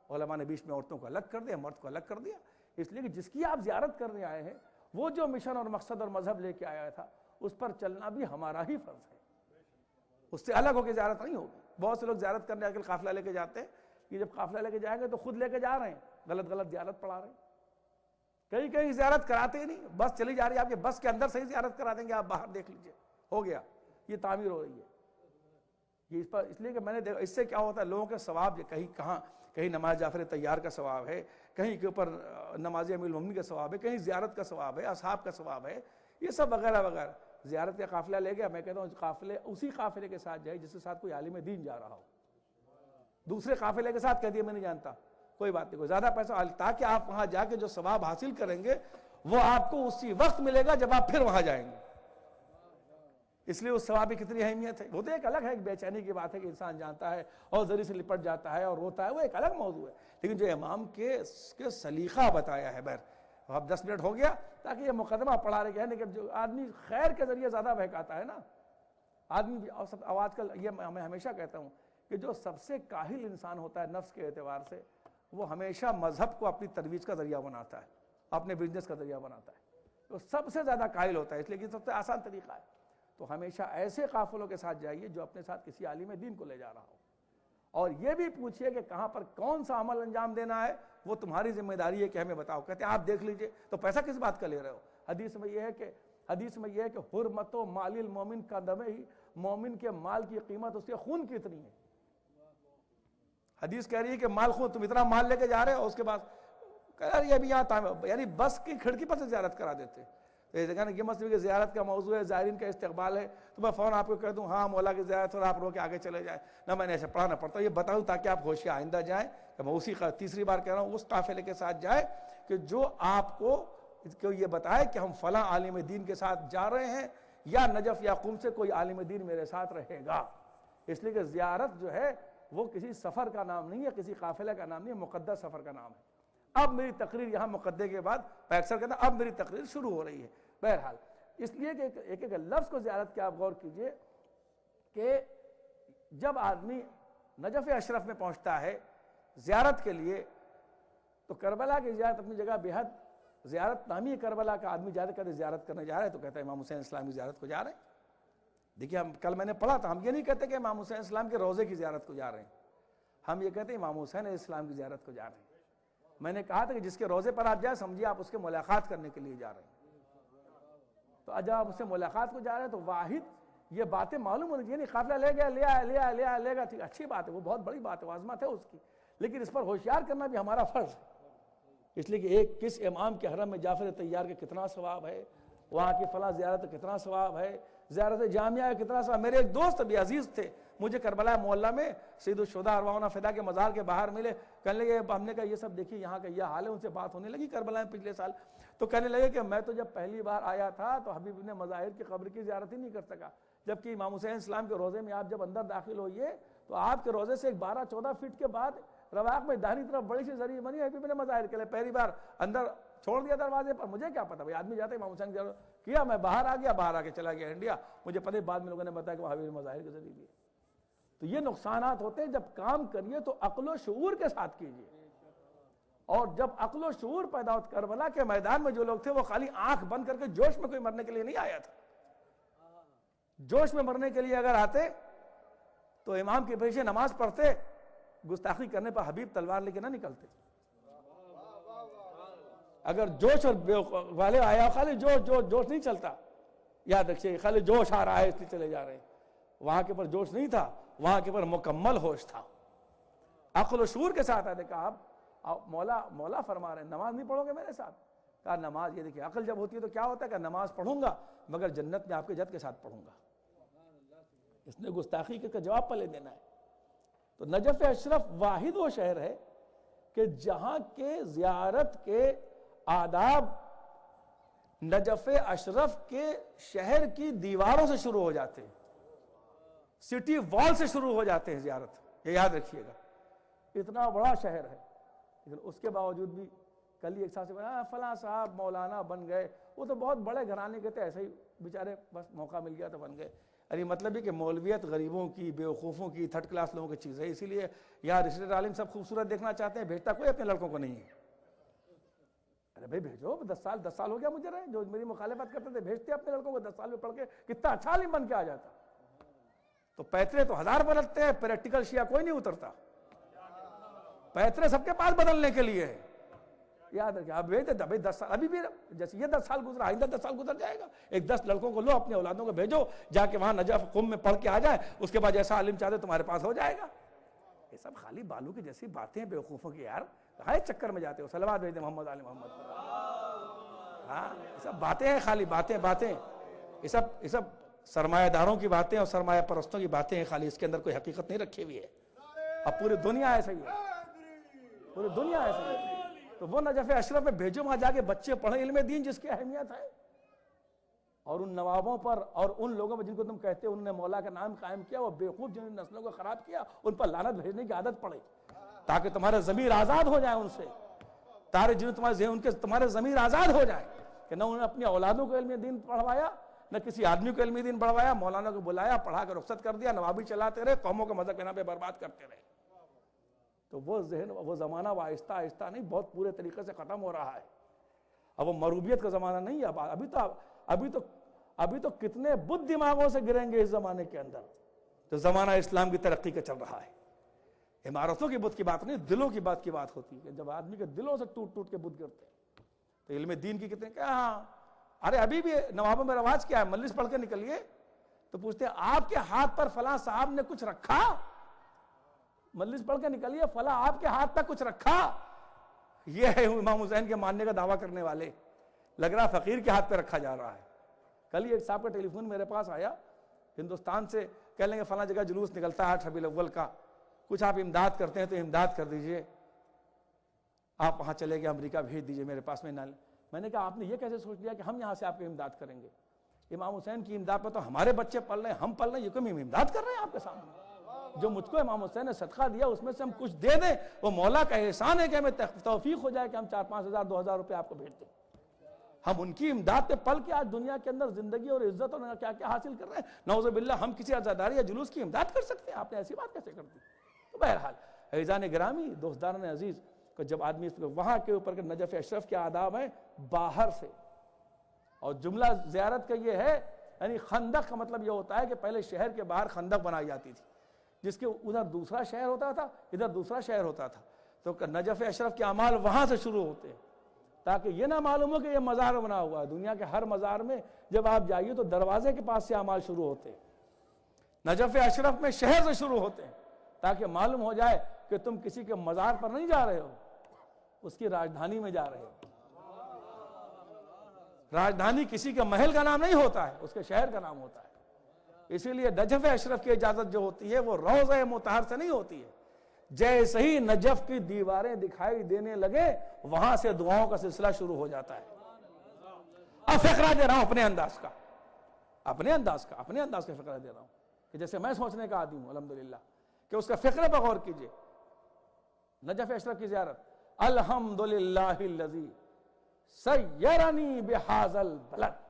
علماء نے بیچ میں عورتوں کو الگ کر دیا، مرد کو الگ کر دیا. اس لیے کہ جس کی آپ زیارت کرنے آئے ہیں وہ جو مشن اور مقصد اور مذہب لے کے آیا تھا اس پر چلنا بھی ہمارا ہی فرض ہے، اس سے الگ ہو کے زیارت نہیں ہوگی۔ بہت سے لوگ زیارت کرنے آگے قافلہ لے کے جاتے ہیں، کہ جب قافلہ لے کے جائیں گے تو خود لے کے جا رہے ہیں، غلط غلط زیارت پڑھا رہے ہیں، کئی کئی زیارت کراتے ہی نہیں، بس چلی جا رہی ہے، آپ کے بس کے اندر سے ہی زیارت کرا دیں گے، آپ باہر دیکھ لیجئے، ہو گیا، یہ تعمیر ہو رہی ہے۔ یہ اس لیے کہ میں نے دیکھا اس سے کیا ہوتا ہے، لوگوں کے ثواب کہیں کہاں، کہیں نماز جعفر طیار کا ثواب ہے، کہیں کے اوپر نماز امیر المومنین کا ثواب ہے، کہیں زیارت کا ثواب ہے، اصحاب کا ثواب ہے، یہ سب وغیرہ وغیرہ۔ زیارت کا قافلہ لے گیا، میں کہتا ہوں قافلے اسی قافلے کے ساتھ جائے جس کے ساتھ کوئی عالم دین جا رہا ہو، دوسرے قافلے کے ساتھ کہہ دیا میں نہیں جانتا، کوئی بات نہیں، کوئی زیادہ پیسہ، تاکہ آپ وہاں جا کے جو ثواب حاصل کریں گے وہ آپ کو اسی وقت ملے گا جب آپ پھر وہاں جائیں گے۔ اس لیے اس ثواب کی کتنی اہمیت ہے، وہ تو ایک الگ ہے، ایک بے چینی کی بات ہے کہ انسان جانتا ہے اور ذریعے سے لپٹ جاتا ہے اور روتا ہے، وہ ایک الگ موضوع ہے، لیکن جو امام کے سلیقہ بتایا ہے، اب 10 منٹ ہو گیا تاکہ یہ مقدمہ پڑھا رہے ہیں کہ جو آدمی خیر کے ذریعے زیادہ بہکاتا ہے نا آدمی، اور آج کل یہ میں ہمیشہ کہتا ہوں کہ جو سب سے کاہل انسان ہوتا ہے نفس کے اعتبار سے، وہ ہمیشہ مذہب کو اپنی ترویج کا ذریعہ بناتا ہے، اپنے بزنس کا ذریعہ بناتا ہے، تو سب سے زیادہ کاہل ہوتا ہے، اس لیے کہ سب سے آسان طریقہ ہے۔ تو ہمیشہ ایسے قافلوں کے ساتھ جائیے جو اپنے ساتھ کسی عالم دین کو لے جا رہا ہو، اور یہ بھی پوچھئے کہ کہاں پر کون سا عمل انجام دینا ہے، وہ تمہاری ذمہ داری ہے کہ ہمیں بتاؤ، کہتے ہیں آپ دیکھ لیجئے، تو پیسہ کس بات کا لے رہے ہو؟ حدیث میں یہ ہے کہ حرمت و مال المومن کا دمے ہی، مومن کے مال کی قیمت اس کے خون کی اتنی ہے۔ حدیث کہہ رہی ہے کہ مال خون، تم اتنا مال لے کے جا رہے ہو، اس کے بعد کہہ رہا ہے یہ بھی یہاں یعنی بس کی کھڑکی پر سے زیارت کرا دیتے۔ یہ مسئلہ کہ زیارت کا موضوع ہے، زائرین کا استقبال ہے، تو میں فوراً آپ کو کہہ دوں ہاں مولا کی زیارت اور آپ رو کے آگے چلے جائیں، نہ میں نے ایسا پڑھانا پڑتا، یہ بتاؤں تاکہ آپ ہوشیار آئندہ جائیں۔ کہ میں اسی تیسری بار کہہ رہا ہوں، اس قافلے کے ساتھ جائے کہ جو آپ کو یہ بتائے کہ ہم فلاں عالم دین کے ساتھ جا رہے ہیں، یا نجف یا قم سے کوئی عالم دین میرے ساتھ رہے گا۔ اس لیے کہ زیارت جو ہے وہ کسی سفر کا نام نہیں ہے، کسی قافلے کا نام نہیں ہے، مقدس سفر کا نام ہے۔ اب میری تقریر یہاں مقدے کے بعد میں اکثر کہتا ہوں اب میری تقریر شروع ہو رہی ہے۔ بہرحال اس لیے کہ ایک ایک لفظ کو زیارت کے آپ غور کیجئے کہ جب آدمی نجف اشرف میں پہنچتا ہے زیارت کے لیے، تو کربلا کی زیارت اپنی جگہ بے حد زیارت نامی کربلا کا آدمی زیادہ کہتے زیارت کرنے جا رہا ہے تو کہتا ہے امام حسین اسلام کی زیارت کو جا رہے ہیں۔ دیکھیں ہم کل میں نے پڑھا تھا، ہم یہ نہیں کہتے کہ امام حسین اسلام کے روزے کی زیارت کو جا رہے ہیں، ہم یہ کہتے ہیں امام حسین اسلام کی زیارت کو جا رہے ہیں۔ میں نے کہا تھا کہ جس کے روزے پر آپ جائیں سمجھیے آپ اس کے ملاقات کرنے کے لیے جا رہے ہیں، تو جب آپ اس سے ملاقات کو جا رہے ہیں تو واحد یہ باتیں معلوم ہونے چاہیے، نہیں قافلہ لے گیا لے گا، ٹھیک اچھی بات ہے، وہ بہت بڑی بات ہے، عظمت ہے اس کی، لیکن اس پر ہوشیار کرنا بھی ہمارا فرض ہے۔ اس لیے کہ ایک کس امام کے حرم میں جعفر طیار کے کتنا ثواب ہے، وہاں کی فلاں زیارت کتنا ثواب ہے، زیارت جامعہ کتنا ثواب۔ میرے ایک دوست بھی عزیز تھے، مجھے کربلا محلہ میں سید الشہداء ارواحنا فدا کے مزار کے باہر ملے، کہنے لگے ہم نے کہا یہ سب دیکھیے یہاں کا یہ حال ہے، ان سے بات ہونے لگی کربلا میں پچھلے سال، تو کہنے لگے کہ میں تو جب پہلی بار آیا تھا تو حبیب ابن مظاہر کی قبر کی زیارت ہی نہیں کر سکا، جبکہ امام حسین اسلام کے روزے میں آپ جب اندر داخل ہوئیے تو آپ کے روزے سے ایک 12-14 فٹ کے بعد رواق میں داہنی طرف بڑی سی ذریعہ بنی، حبیب ابن مظاہر کے لیے پہلی بار اندر چھوڑ دیا دروازے پر، مجھے کیا پتا، بھائی آدمی جاتے امام حسین کی زیارت کیا، میں باہر آ گیا، باہر آ کے چلا گیا انڈیا، مجھے پتہ بعد میں لوگوں نے بتایا کہ وہ حبیب ابن مظاہر کے ذریعے بھی ہے۔ تو یہ نقصانات ہوتے ہیں، جب کام کریے تو عقل و شعور کے ساتھ کیجئے، اور جب عقل و شعور پیدا ہوتا، کربلا کے میدان میں جو لوگ تھے وہ خالی آنکھ بند کر کے جوش میں کوئی مرنے کے لیے نہیں آیا تھا، جوش میں مرنے کے لیے اگر آتے تو امام کے پیچھے نماز پڑھتے، گستاخی کرنے پر حبیب تلوار لے کے نہ نکلتے۔ اگر جوش اور والے آیا، خالی جوش نہیں چلتا، یاد رکھیے خالی جوش آ رہا ہے اس لیے چلے جا رہے ہیں، وہاں کے پر جوش نہیں تھا، وہاں کے پر مکمل ہوش تھا، عقل و شعور کے ساتھ آتے۔ کہا اب مولا فرما رہے ہیں نماز نہیں پڑھو گے میرے ساتھ؟ کہا نماز، یہ دیکھیے عقل جب ہوتی ہے تو کیا ہوتا ہے کہ نماز پڑھوں گا مگر جنت میں آپ کے جد کے ساتھ پڑھوں گا، اس نے گستاخی کا جواب پلے دینا ہے۔ تو نجف اشرف واحد وہ شہر ہے کہ جہاں کے زیارت کے آداب نجف اشرف کے شہر کی دیواروں سے شروع ہو جاتے ہیں، سٹی وال سے شروع ہو جاتے ہیں زیارت، یہ یاد رکھیے گا، اتنا بڑا شہر ہے، لیکن اس کے باوجود بھی کل ہی ایک ساتھ سے بنا فلاں صاحب مولانا بن گئے، وہ تو بہت بڑے گھرانے کے تھے، ایسے ہی بیچارے بس موقع مل گیا تو بن گئے۔ ارے مطلب ہے کہ مولویت غریبوں کی، بیوقوفوں کی، تھرڈ کلاس لوگوں کی چیز ہے، اسی لیے یہاں رشتے عالم سب خوبصورت دیکھنا چاہتے ہیں، بھیجتا کوئی اپنے لڑکوں کو نہیں ہے۔ ارے بھائی بھیجو، 10 سال ہو گیا مجھے رہے، جو میری مخالفت کرتے تھے بھیجتے اپنے لڑکوں کو، 10 سال میں پڑھ کے کتنا اچھا عالم بن کے آ جاتا. تو پیترے تو 1000 بدلتے ہیں، پریکٹیکل شیعہ کوئی نہیں اترتا. پیترے سب کے پاس بدلنے کے لیے ہے. یاد رکھیں آپ بھیج دیں بھائی 10 سال، ابھی بھی جیسے یہ 10 سال گزرا، آئندہ 10 سال گزر جائے گا. ایک 10 لڑکوں کو لو، اپنے اولادوں کو بھیجو، جا کے وہاں نجف قم میں پڑھ کے آ جائے، اس کے بعد جیسا عالم چاہتے تمہارے پاس ہو جائے گا. یہ سب خالی بالو کی جیسی باتیں بیوقوفوں کی یار، کہاں چکر میں جاتے ہو. صلوات بھیج دیں محمد علی محمد. ہاں یہ سب باتیں ہیں، خالی باتیں. یہ سب سرمایہ داروں کی باتیں اور سرمایہ پرستوں کی باتیں ہیں خالی، اس کے اندر کوئی حقیقت نہیں رکھی ہوئی ہے. اب پوری دنیا ایسے ہی ہے، پوری دنیا ایسے ہی ہے. تو وہ نجف اشرف میں بھیجو، وہاں جا کے بچے پڑھیں علم دین جس کی اہمیت ہے. اور ان نوابوں پر اور ان لوگوں پر جن کو تم کہتے ہو انہوں نے مولا کا نام قائم کیا، وہ بیوقوف جنہوں نے نسلوں کو خراب کیا، ان پر لعنت بھیجنے کی عادت پڑے تاکہ تمہارے ضمیر آزاد ہو جائے ان سے. تمہارے ضمیر آزاد ہو جائے کہ نہ انہوں نے اپنی اولادوں کو علم دین پڑھوایا، نہ کسی آدمی کو علم دین پڑھوایا، مولانا کو بلایا، پڑھا کر رخصت کر دیا، نوابی چلاتے رہے، قوموں کو مذہب کے نام پہ برباد کرتے رہے. تو وہ ذہن، وہ زمانہ وہ آہستہ آہستہ نہیں، بہت پورے طریقے سے ختم ہو رہا ہے. اب وہ مروبیت کا زمانہ نہیں ہے. ابھی تو کتنے بدھ دماغوں سے گریں گے اس زمانے کے اندر. تو زمانہ اسلام کی ترقی کا چل رہا ہے. عمارتوں کی بدھ کی بات نہیں، دلوں کی بات ہوتی ہے. جب آدمی کے دلوں سے ٹوٹ کے بدھ گرتے ہیں تو علم دین کی کتنے کیا. ہاں ارے ابھی بھی نوابوں میں رواج کیا ہے، مجلس پڑھ کے نکلیے تو پوچھتے ہیں آپ کے ہاتھ پر فلاں صاحب نے کچھ رکھا. مجلس پڑھ کے نکلیے، فلاں آپ کے ہاتھ پر کچھ رکھا. یہ ہے امام حسین کے ماننے کا دعویٰ کرنے والے. لگ رہا فقیر کے ہاتھ پہ رکھا جا رہا ہے. کل ہی ایک صاحب کا ٹیلی فون میرے پاس آیا ہندوستان سے، کہہ لیں گے فلاں جگہ جلوس نکلتا ہے 8 ربیع الاول کا، کچھ آپ امداد کرتے ہیں تو امداد کر دیجئے. آپ وہاں چلے گئے، امریکہ بھیج دیجئے میرے پاس میں نے کہا آپ نے یہ کیسے سوچ لیا کہ ہم یہاں سے آپ کی امداد کریں گے؟ امام حسین کی امداد پر تو ہمارے بچے پڑھ رہے ہیں، ہم پڑھ رہے ہیں، یہ کوئی ہم امداد کر رہے ہیں آپ کے سامنے؟ جو مجھ کو امام حسین نے صدقہ دیا اس میں سے ہم کچھ دے دیں، وہ مولا کا احسان ہے کہ ہمیں توفیق ہو جائے کہ ہم 4-5 ہزار 2,000 روپے آپ کو بھیج دیں. ہم ان کی امداد پہ پل کے آج دنیا کے اندر زندگی اور عزت اور کیا کیا حاصل کر رہے ہیں. نعوذ باللہ ہم کسی عزاداری یا جلوس کی امداد کر سکتے ہیں؟ آپ نے ایسی بات کیسے کر دی؟ تو بہرحال عزیزان گرامی، دوستداران عزیز، کہ جب آدمی وہاں کے اوپر نجف اشرف کے آداب ہیں باہر سے. اور جملہ زیارت کا یہ ہے، یعنی خندق کا مطلب یہ ہوتا ہے کہ پہلے شہر کے باہر خندق بنائی جاتی تھی، جس کے ادھر دوسرا شہر ہوتا تھا، ادھر دوسرا شہر ہوتا تھا. تو نجف اشرف کے اعمال وہاں سے شروع ہوتے ہیں تاکہ یہ نہ معلوم ہو کہ یہ مزار بنا ہوا ہے. دنیا کے ہر مزار میں جب آپ جائیے تو دروازے کے پاس سے اعمال شروع ہوتے ہیں. نجف اشرف میں شہر سے شروع ہوتے ہیں تاکہ معلوم ہو جائے کہ تم کسی کے مزار پر نہیں جا رہے ہو، اس کی راجدھانی میں جا رہے ہو. راجدھانی کسی کے محل کا نام نہیں ہوتا ہے، اس کے شہر کا نام ہوتا ہے. اسی لیے نجف اشرف کی اجازت جو ہوتی ہے وہ روضہ مطہر سے نہیں ہوتی ہے. جیسے ہی نجف کی دیواریں دکھائی دینے لگے وہاں سے دعاؤں کا سلسلہ شروع ہو جاتا ہے. اب فقرہ دے رہا ہوں اپنے انداز کا فقرہ دے رہا ہوں کہ جیسے میں سوچنے کا عادی ہوں الحمدللہ، کہ اس کا فقرے پر غور کیجئے. نجف اشرف کی زیارت، الحمدللہ الذی سیرنی بہذا البلد.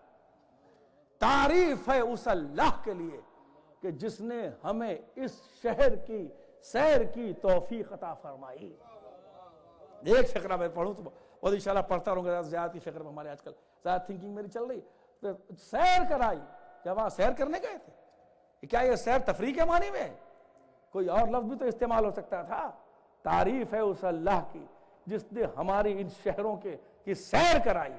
تعریف ہے اس اللہ کے لیے کہ جس نے ہمیں اس شہر کی سیر کی توفیق عطا فرمائی. ایک فقرہ میں پڑھوں تو اور انشاءاللہ پڑھتا رہوں گا. زیادہ فقرہ میں ہمارے آج کل زیادہ تھنکنگ میری چل رہی. تو سیر کرائی، جب وہاں سیر کرنے گئے تھے. کیا یہ سیر تفریح کے معنی میں؟ کوئی اور لفظ بھی تو استعمال ہو سکتا تھا. تعریف ہے اس اللہ کی جس نے ہماری ان شہروں کی سیر کرائی.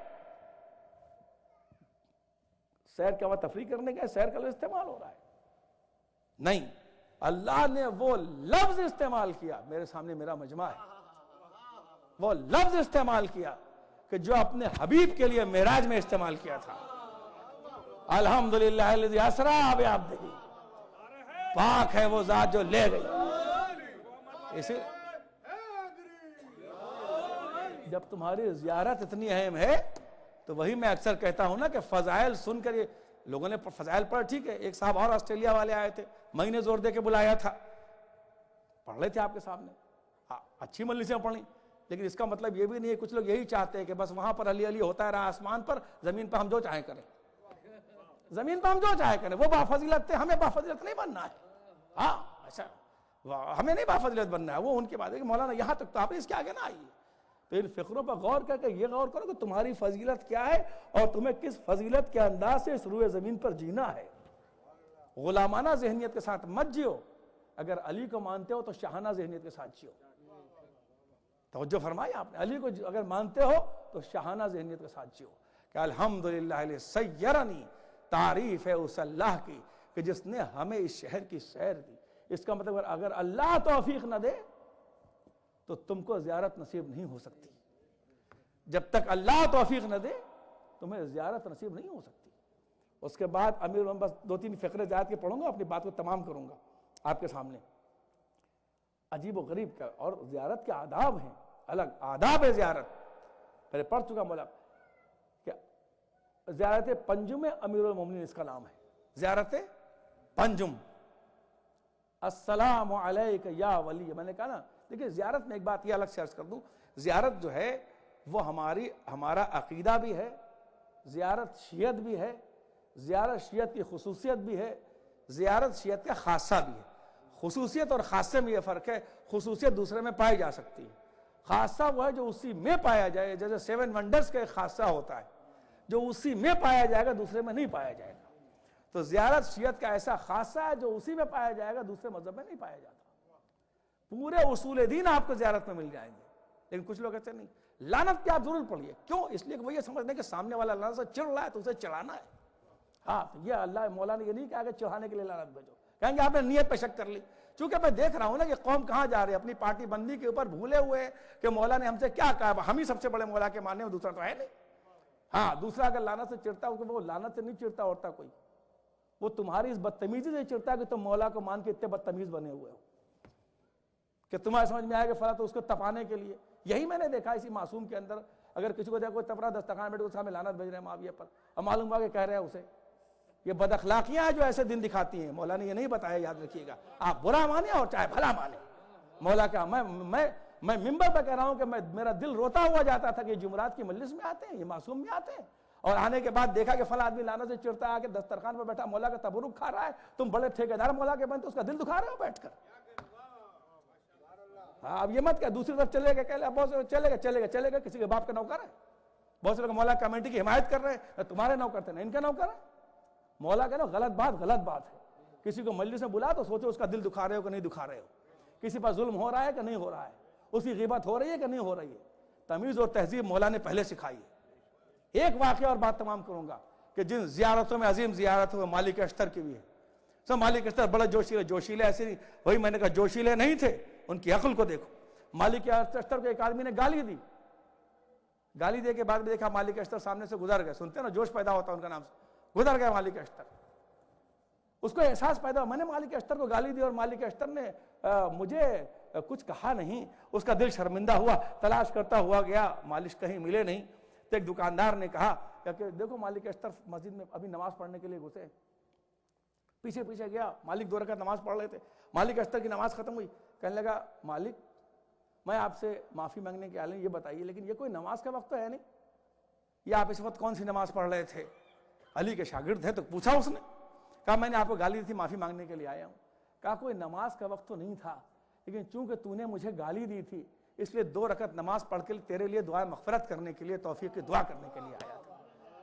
سیر کیا وہ تفریح کرنے گئے؟ سیر کا لفظ استعمال ہو رہا ہے نہیں. اللہ نے وہ لفظ استعمال کیا، میرے سامنے میرا مجمع ہے، وہ لفظ استعمال کیا کہ جو اپنے حبیب کے لیے معراج میں استعمال کیا تھا. الحمدللہ الذی اسری بعبدہ، پاک ہے وہ ذات جو لے گئی. اسے جب تمہاری زیارت اتنی اہم ہے تو وہی میں اکثر کہتا ہوں نا کہ فضائل سن کر یہ لوگوں نے فضائل پڑھ، ٹھیک ہے. ایک صاحب اور آسٹریلیا والے آئے تھے، میں نے زور دے کے بلایا تھا، پڑھ رہے تھے آپ کے سامنے، اچھی مجلسیں پڑھیں. لیکن اس کا مطلب یہ بھی نہیں ہے، کچھ لوگ یہی چاہتے ہیں کہ بس وہاں پر علی علی ہوتا ہے رہا آسمان پر، زمین پر ہم جو چاہیں کریں. زمین پر ہم جو چاہیں کریں، وہ بافضیلت تھے، ہمیں بافضیلت نہیں بننا ہے. ہاں اچھا، ہمیں نہیں بافضیلت بننا ہے، وہ ان کی بات ہے کہ مولانا یہاں تک تو آپ اس کے آگے نہ آئیے. تو ان فقروں پر غور کر کے یہ غور کرو کہ تمہاری فضیلت کیا ہے اور تمہیں کس فضیلت کے انداز سے اس روئے زمین پر جینا ہے. غلامانہ ذہنیت کے ساتھ مت جیو. اگر علی کو مانتے ہو تو شاہانہ ذہنیت کے ساتھ جیو. توجہ فرمائی آپ نے, علی کو اگر مانتے ہو تو شاہانہ ذہنیت کے ساتھ جیو کہ الحمدللہ الذی سیرنی, تعریف ہے اس اللہ کی کہ جس نے ہمیں اس شہر کی سیر دی. اس کا مطلب اگر اللہ توفیق نہ دے تو تم کو زیارت نصیب نہیں ہو سکتی. جب تک اللہ توفیق نہ دے تمہیں زیارت نصیب نہیں ہو سکتی. اس کے بعد امیر بس 2-3 فقرے زیادہ کے پڑھوں گا, اپنی بات کو تمام کروں گا آپ کے سامنے. عجیب و غریب کا, اور زیارت کے آداب ہیں, الگ آداب ہے زیارت. پہلے پڑھ چکا مولا کہ زیارت پنجم امیر المومنین اس کا نام ہے, زیارت پنجم. السلام علیک یا ولی. میں نے کہا نا, دیکھیں زیارت میں ایک بات یہ الگ سے عرض کر دوں, زیارت جو ہے وہ ہمارا عقیدہ بھی ہے, زیارت شیعت بھی ہے, زیارت شیعت کی خصوصیت بھی ہے, زیارت شیعت کا خاصہ بھی ہے. خصوصیت اور خاصے میں یہ فرق ہے, خصوصیت دوسرے میں پائی جا سکتی ہے, خاصہ وہ ہے جو اسی میں پایا جائے. جیسے 7 ونڈرز کا ایک خاصہ ہوتا ہے جو اسی میں پایا جائے گا دوسرے میں نہیں پایا جائے گا. تو زیارت شیعت کا ایسا خاصہ ہے جو اسی میں پایا جائے گا دوسرے مذہب میں نہیں پایا جاتا. پورے اصول دین آپ کو زیارت میں مل جائیں گے. لیکن کچھ لوگ کہتے نہیں, لعنت پہ آپ ضرور پڑھیے. کیوں؟ اس لیے کہ وہ یہ سمجھنے کہ سامنے والا لعنت سے چڑھ رہا ہے تو اسے چڑھانا ہے. ہاں, یہ اللہ مولا نے یہ نہیں کہا کہ چڑھانے کے لیے لعنت بھیجو. کہیں گے آپ نے نیت پہ شک کر لی. چونکہ میں دیکھ رہا ہوں نا کہ قوم کہاں جا رہی ہے, اپنی پارٹی بندی کے اوپر بھولے ہوئے کہ مولا نے ہم سے کیا کہا, ہم ہی سب سے بڑے مولا کے ماننے, دوسرا تو ہے نہیں. ہاں, دوسرا اگر لعنت سے چڑھتا ہو کہ وہ لعنت سے نہیں چڑھتا ہوتا کوئی, وہ تمہاری اس بدتمیزی سے چڑھتا ہے کہ تم مولا کو مان کے اتنے بدتمیز بنے ہوئے ہو کہ تمہیں سمجھ میں آئے کہ فلاں تو اس کو تپانے کے لیے. یہی میں نے دیکھا اسی معصوم کے اندر, اگر کسی کو دیکھا کوئی تپ رہا دسترخوان بیٹھے اس میں لعنت بھیج رہے ہیں معاویہ پر, اور معلوم ہوا کہ کہہ رہے ہیں اسے. یہ بد اخلاقیاں ہیں جو ایسے دن دکھاتی ہیں. مولا نے یہ نہیں بتایا, یاد رکھیے گا, آپ برا مانیں اور چاہے بھلا مانیں. مولا کا میں ممبر پہ کہہ رہا ہوں کہ میرا دل روتا ہوا جاتا تھا کہ یہ جمعرات کی مجلس میں آتے ہیں, یہ معصوم میں آتے ہیں, اور آنے کے بعد دیکھا کہ فلاں آدمی لعنت سے چڑھتا ہے کہ دسترخوان پہ بیٹھا مولا کا تبرک کھا رہا ہے, تم بڑے ٹھیکیدار مولا کے بنتے, اس کا دل دکھا رہے ہو بیٹھ کر. ہاں, اب یہ مت کہ دوسری طرف چلے گئے, بہت سے چلے گئے کسی کے باپ کا نوکر ہے. بہت سے لوگ مولا کمیٹی کی حمایت کر رہے ہیں, تمہارے نوکر تھے, ان کا نوکر ہے. مولا کہنا غلط بات ہے. کسی کو مجلس میں بلا تو سوچو اس کا دل دکھا رہے ہو کہ نہیں دکھا رہے ہو, کسی پر ظلم ہو رہا ہے کہ نہیں ہو رہا ہے, اس کی غیبت ہو رہی ہے کہ نہیں ہو رہی ہے. تمیز اور تہذیب مولا نے پہلے سکھائی ہے. ایک واقعہ اور بات تمام کروں گا کہ جن زیارتوں میں عظیم زیارت ہوئے مالک اشتر کی بھی ہے. سب مالک اشتر بڑے جوشیلے ایسے نہیں, وہی میں نے کہا جوشیلے نہیں تھے, ان کی عقل کو دیکھو. مالک اشتر کو ایک آدمی نے گالی دی, گالی دے کے بعد میں دیکھا مالک اشتر سامنے سے گزر گئے. سنتے ہیں نا, جوش پیدا ہوتا ہے ان کا نام سے, گزر گئے مالک اشتر. اس کو احساس پیدا ہوا, میں نے مالک اشتر کو گالی دی اور مالک اشتر نے مجھے کچھ کہا نہیں. اس کا دل شرمندہ ہوا, تلاش کرتا ہوا گیا, مالک کہیں ملے نہیں. تو ایک دکاندار نے کہا کہ دیکھو مالک اشتر مسجد میں ابھی نماز پڑھنے کے لیے گھسے. پیچھے گیا, مالک 2 رکعت نماز پڑھ رہے تھے. مالک اشتر کی نماز ختم ہوئی, کہنے لگا مالک میں آپ سے معافی مانگنے کے آئے, یہ بتائیے لیکن یہ کوئی نماز کا وقت تو ہے نہیں, یہ آپ اس وقت کون سی نماز پڑھ رہے تھے؟ علی کے شاگرد تھے. تو پوچھا اس نے, کہا میں نے آپ کو گالی دی تھی, معافی مانگنے کے لیے آیا ہوں. کہا کوئی نماز کا وقت تو نہیں تھا, لیکن چونکہ تو نے مجھے گالی دی تھی اس لیے 2 رکعت نماز پڑھ کے تیرے لیے دعا مغفرت کرنے کے لیے, توفیق کی دعا کرنے کے لیے آیا تھا.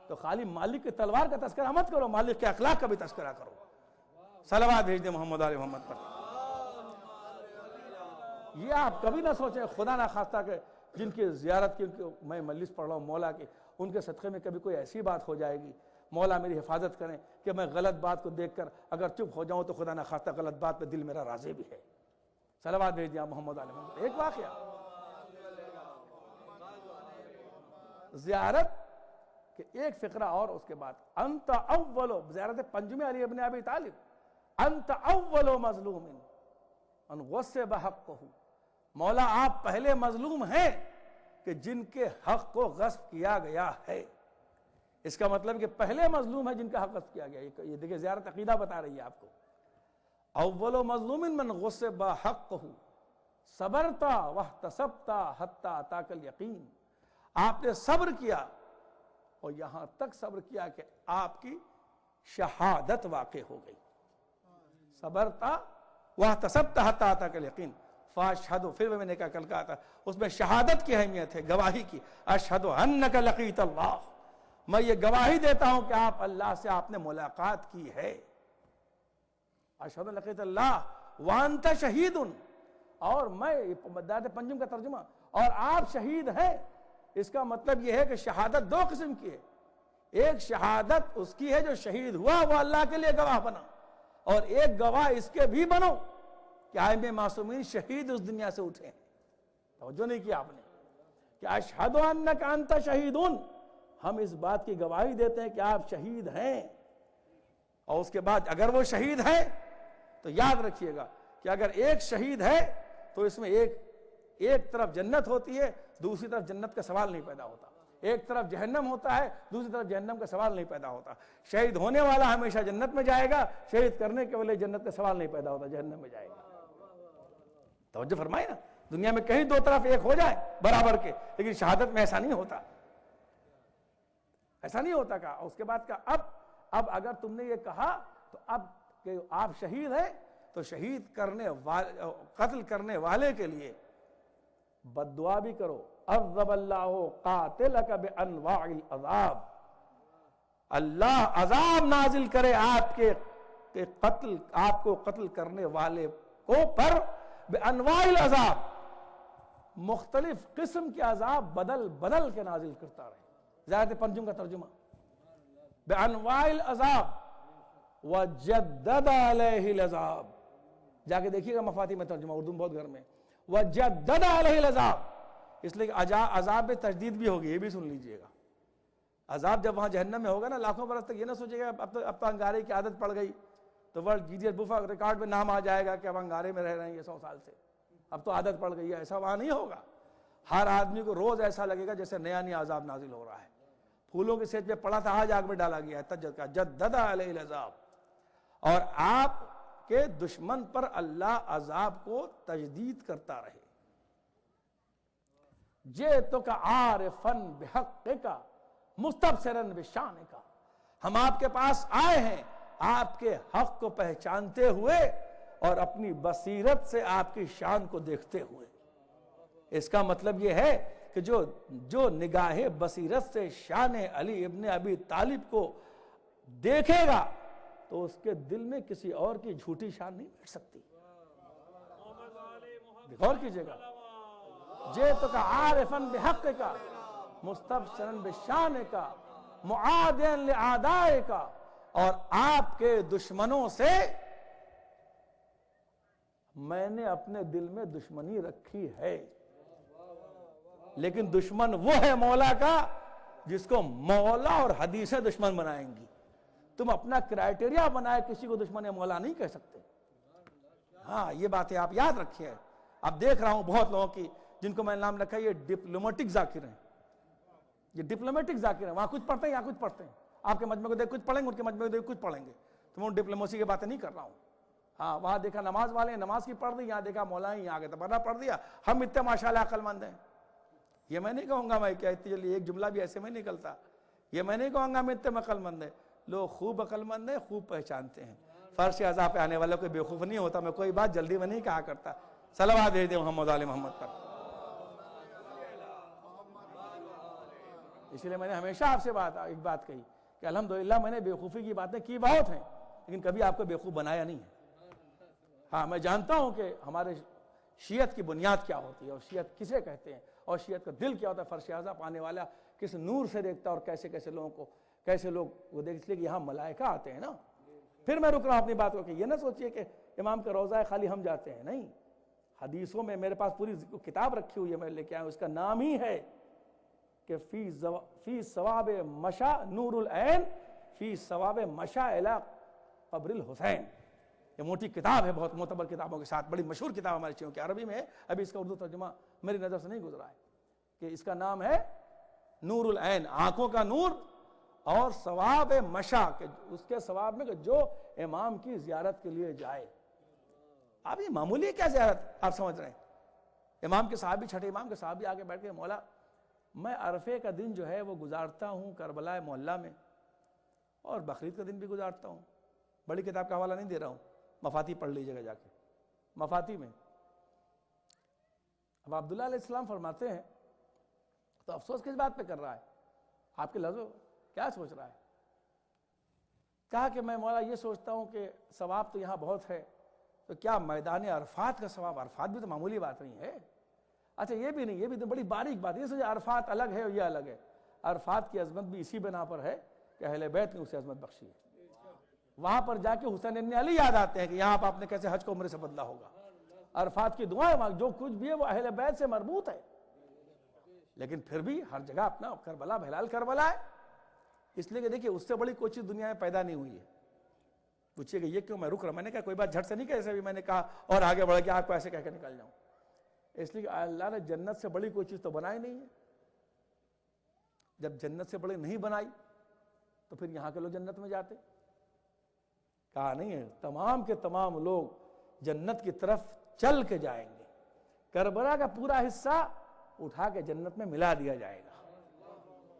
تو خالی مالک کی تلوار کا تذکرہ مت کرو, مالک کے اخلاق کا بھی تذکرہ کرو. صلوات بھیج دیں محمد علی محمد پر. یہ آپ کبھی نہ سوچیں خدا نہ خواستہ کہ جن کی زیارت کی میں مجلس پڑھ رہا ہوں مولا کی, ان کے صدقے میں کبھی کوئی ایسی بات ہو جائے گی, مولا میری حفاظت کریں کہ میں غلط بات کو دیکھ کر اگر چپ ہو جاؤں تو خدا نہ خواستہ غلط بات پہ دل میرا راضی بھی ہے. صلوات بھیج دیا محمد علی محمد. ایک واقعہ زیارت کہ ایک فقرہ اور اس کے بعد, انت اولو, زیارت پنجم علی ابن ابی طالب, انت اولو مظلوم ان غصب حقہ. مولا آپ پہلے مظلوم ہیں کہ جن کے حق کو غصب کیا گیا ہے. اس کا مطلب کہ پہلے مظلوم ہے جن کا حق غصب کیا گیا. یہ دیکھیں زیارت عقیدہ بتا رہی ہے آپ کو. اول مظلوم من غصب حقہ صبرتا واحتسبتا حتی اتاک الیقین. آپ نے صبر کیا اور یہاں تک صبر کیا کہ آپ کی شہادت واقع ہو گئی. صبرتا واحتسبتا حتی اتاک الیقین. فاشہد، پھر میں نے کہا کل کہا تھا اس میں شہادت کی اہمیت ہے، گواہی کی، اشہد انک لقیت اللہ، میں یہ گواہی دیتا ہوں کہ آپ اللہ سے آپ نے ملاقات کی ہے، اشہد لقیت اللہ وانت شہید، اور میں دارت پنجم کا ترجمہ، اور آپ شہید ہیں۔ اس کا مطلب یہ ہے کہ شہادت دو قسم کی ہے، ایک شہادت اس کی ہے جو شہید ہوا وہ اللہ کے لیے گواہ بنا، اور ایک گواہ اس کے بھی بنو کہ ائمہ معصومین شہید اس دنیا سے اٹھے ہیں۔ توجہ نہیں کیا آپ نے کہ اشہد انک انت شہیدون، ہم اس بات کی گواہی دیتے ہیں کہ آپ شہید ہیں، اور اس کے بعد اگر وہ شہید ہے تو یاد رکھیے گا کہ اگر ایک شہید ہے تو اس میں ایک طرف جنت ہوتی ہے، دوسری طرف جنت کا سوال نہیں پیدا ہوتا، ایک طرف جہنم ہوتا ہے، دوسری طرف جہنم کا سوال نہیں پیدا ہوتا۔ شہید ہونے والا ہمیشہ جنت میں جائے گا، شہید کرنے کے والے جنت کا سوال نہیں پیدا ہوتا، جہنم میں جائے گا۔ توجہ فرمائے نا، دنیا میں کہیں دو طرف ایک ہو جائے برابر کے، لیکن شہادت میں ایسا نہیں ہوتا، ایسا نہیں ہوتا کہا۔ اس کے بعد کہا اب اگر تم نے یہ کہا تو اب کہ آپ شہید ہیں تو شہید قتل کرنے والے کے لیے بد دعا بھی کرو، عذب اللہ قاتلک بانواع العذاب، اللہ عذاب نازل کرے آپ کو قتل کرنے والے کو پر بانواع العذاب، مختلف قسم کے عذاب بدل کے نازل کرتا رہے۔ زیادہ پنجم کا ترجمہ بانواع العذاب وجدد علیہ العذاب، جا کے دیکھیے گا مفاتی میں ترجمہ، اردو میں بہت گھر میں، وجدد علیہ العذاب، اس لیے کہ عذاب میں تجدید بھی ہوگی، یہ بھی سن لیجئے گا۔ عذاب جب وہاں جہنم میں ہوگا نا، لاکھوں برس تک یہ نہ سوچے گا اب تو انگارے کی عادت پڑ گئی تو world genius book of record میں نام آ جائے گا کہ اب انگارے میں رہ رہے ہیں یہ 100 سال سے، اب تو عادت پڑ گئی ہے، ایسا وہاں نہیں ہوگا۔ ہر آدمی کو روز ایسا لگے گا جیسے نیا عذاب نازل ہو رہا ہے۔ پھولوں کے سیج پہ پڑا تھا، آج آگ میں ڈالا گیا ہے، جدد علیہ العذاب، اور آپ کے دشمن پر اللہ عذاب کو تجدید کرتا رہے۔ جئتک عارفا بحقک مستبصرا بشانک، ہم آپ کے پاس آئے ہیں آپ کے حق کو پہچانتے ہوئے اور اپنی بصیرت سے آپ کی شان کو دیکھتے ہوئے۔ اس کا مطلب یہ ہے کہ جو نگاہ بصیرت سے شان علی ابن ابی طالب کو دیکھے گا تو اس کے دل میں کسی اور کی جھوٹی شان نہیں بیٹھ سکتی۔ غور کیجئے گا، جئتک عارفا بحقک مستبصرا بشانک معادیا لأعدائک، اور آپ کے دشمنوں سے میں نے اپنے دل میں دشمنی رکھی ہے، لیکن دشمن وہ ہے مولا کا جس کو مولا اور حدیثیں دشمن بنائیں گی۔ تم اپنا کرائٹیریا بنائے کسی کو دشمن مولا نہیں کہہ سکتے۔ ہاں یہ باتیں آپ یاد رکھیے۔ اب دیکھ رہا ہوں بہت لوگوں کی جن کو میں نام رکھا ہے یہ ڈپلومیٹک ذاکر ہیں، یہ ڈپلومیٹک ذاکر ہیں، وہاں کچھ پڑھتے ہیں یہاں کچھ پڑھتے ہیں، آپ کے مجمع کو دیکھ کچھ پڑھیں گے، ان کے مجمع کو دیکھ کچھ پڑھیں گے، تو میں ڈپلومیسی کی باتیں نہیں کر رہا ہوں۔ ہاں وہاں دیکھا نماز والے نماز کی پڑھ دی، یہاں دیکھا مولا یہاں آگے تبرہ پڑھ دیا، ہم اتنے ماشاءاللہ عقل مند ہیں۔ یہ میں نہیں کہوں گا میں کہ اتنی جلدی ایک جملہ بھی ایسے میں نکلتا، یہ میں نہیں کہوں گا میں اتنے عقل مند ہیں، لوگ خوب عقل مند ہیں، خوب پہچانتے ہیں۔ فرش عذاب پہ آنے والوں کوئی بیوقوف نہیں ہوتا، میں کوئی بات جلدی میں نہیں کہا کرتا۔ صلوات بھیج دیں محمد علی محمد پر۔ اس لیے میں نے ہمیشہ آپ سے ایک بات کہی کہ الحمدللہ میں نے بیوقوفی کی باتیں کی بہت ہیں، لیکن کبھی آپ کو بیوقوف بنایا نہیں ہے۔ ہاں میں جانتا ہوں کہ ہمارے شیعت کی بنیاد کیا ہوتی ہے اور شیعت کسے کہتے ہیں اور شیعت کا دل کیا ہوتا ہے، فرش اعظم پانے والا کس نور سے دیکھتا ہے اور کیسے لوگوں کو کیسے لوگ وہ دیکھ، اس لیے کہ یہاں ملائکہ آتے ہیں نا۔ پھر میں رک رہا ہوں اپنی بات کو کہ یہ نہ سوچئے کہ امام کا روضہ ہے خالی ہم جاتے ہیں، نہیں، حدیثوں میں میرے پاس پوری کتاب رکھی ہوئی ہے، میں لے کے آیا ہوں، اس کا نام ہی ہے کہ فی ثواب مشا نور العین فی ثواب مشا الی قبر الحسین۔ یہ موٹی کتاب ہے، بہت معتبر کتابوں کے ساتھ، بڑی مشہور کتاب ہمارے شیعوں کی، عربی میں ہے، ابھی اس کا اردو ترجمہ میری نظر سے نہیں گزرا ہے، کہ اس کا نام ہے نور العین، آنکھوں کا نور، اور ثواب مشا، کہ اس کے ثواب میں کہ جو امام کی زیارت کے لیے جائے۔ اب یہ معمولی کیا زیارت آپ سمجھ رہے ہیں؟ امام کے صحابی، چھٹے امام کے صحابی آگے بیٹھ کے مولا میں عرفے کا دن جو ہے وہ گزارتا ہوں کربلا محلہ میں، اور بقرعید کا دن بھی گزارتا ہوں۔ بڑی کتاب کا حوالہ نہیں دے رہا ہوں، مفاتی پڑھ لیجیے گا جا کے، مفاتی میں اب عبداللہ علیہ السلام فرماتے ہیں تو افسوس کس بات پہ کر رہا ہے؟ آپ کے لفظوں کیا سوچ رہا ہے؟ کہا کہ میں مولا یہ سوچتا ہوں کہ ثواب تو یہاں بہت ہے، تو کیا میدان عرفات کا ثواب؟ عرفات بھی تو معمولی بات نہیں ہے۔ اچھا یہ بھی نہیں، یہ بھی تو بڑی باریک بات ہے، یہ سوچے عرفات الگ ہے اور یہ الگ ہے۔ عرفات کی عظمت بھی اسی بنا پر ہے کہ اہل بیت نے اسے عظمت بخشی ہے۔ وہاں پر جا کے حسین ابن علی یاد آتے ہیں کہ یہاں پر آپ نے کیسے حج کو عمرے سے بدلا ہوگا۔ عرفات کی دعائیں جو کچھ بھی ہے وہ اہل بیت سے مربوط ہے، لیکن پھر بھی ہر جگہ اپنا کربلا بہلال کربلا ہے، اس لیے کہ دیکھیے اس سے بڑی کوئی چیز دنیا میں پیدا نہیں ہوئی ہے۔ پوچھئے کہ یہ کیوں میں رک رہا، میں نے کہا کوئی بات جھٹ سے نہیں کہا، ایسے بھی میں نے کہا اور آگے بڑھ کے آپ کو ایسے کہہ کے نکل جاؤں، اس لیے کہ اللہ نے جنت سے بڑی کوئی چیز تو بنائی نہیں ہے۔ جب جنت سے بڑی نہیں بنائی تو پھر یہاں کے لوگ جنت میں جاتے؟ کہا نہیں ہے، تمام کے تمام لوگ جنت کی طرف چل کے جائیں گے، کربلا کا پورا حصہ اٹھا کے جنت میں ملا دیا جائے گا۔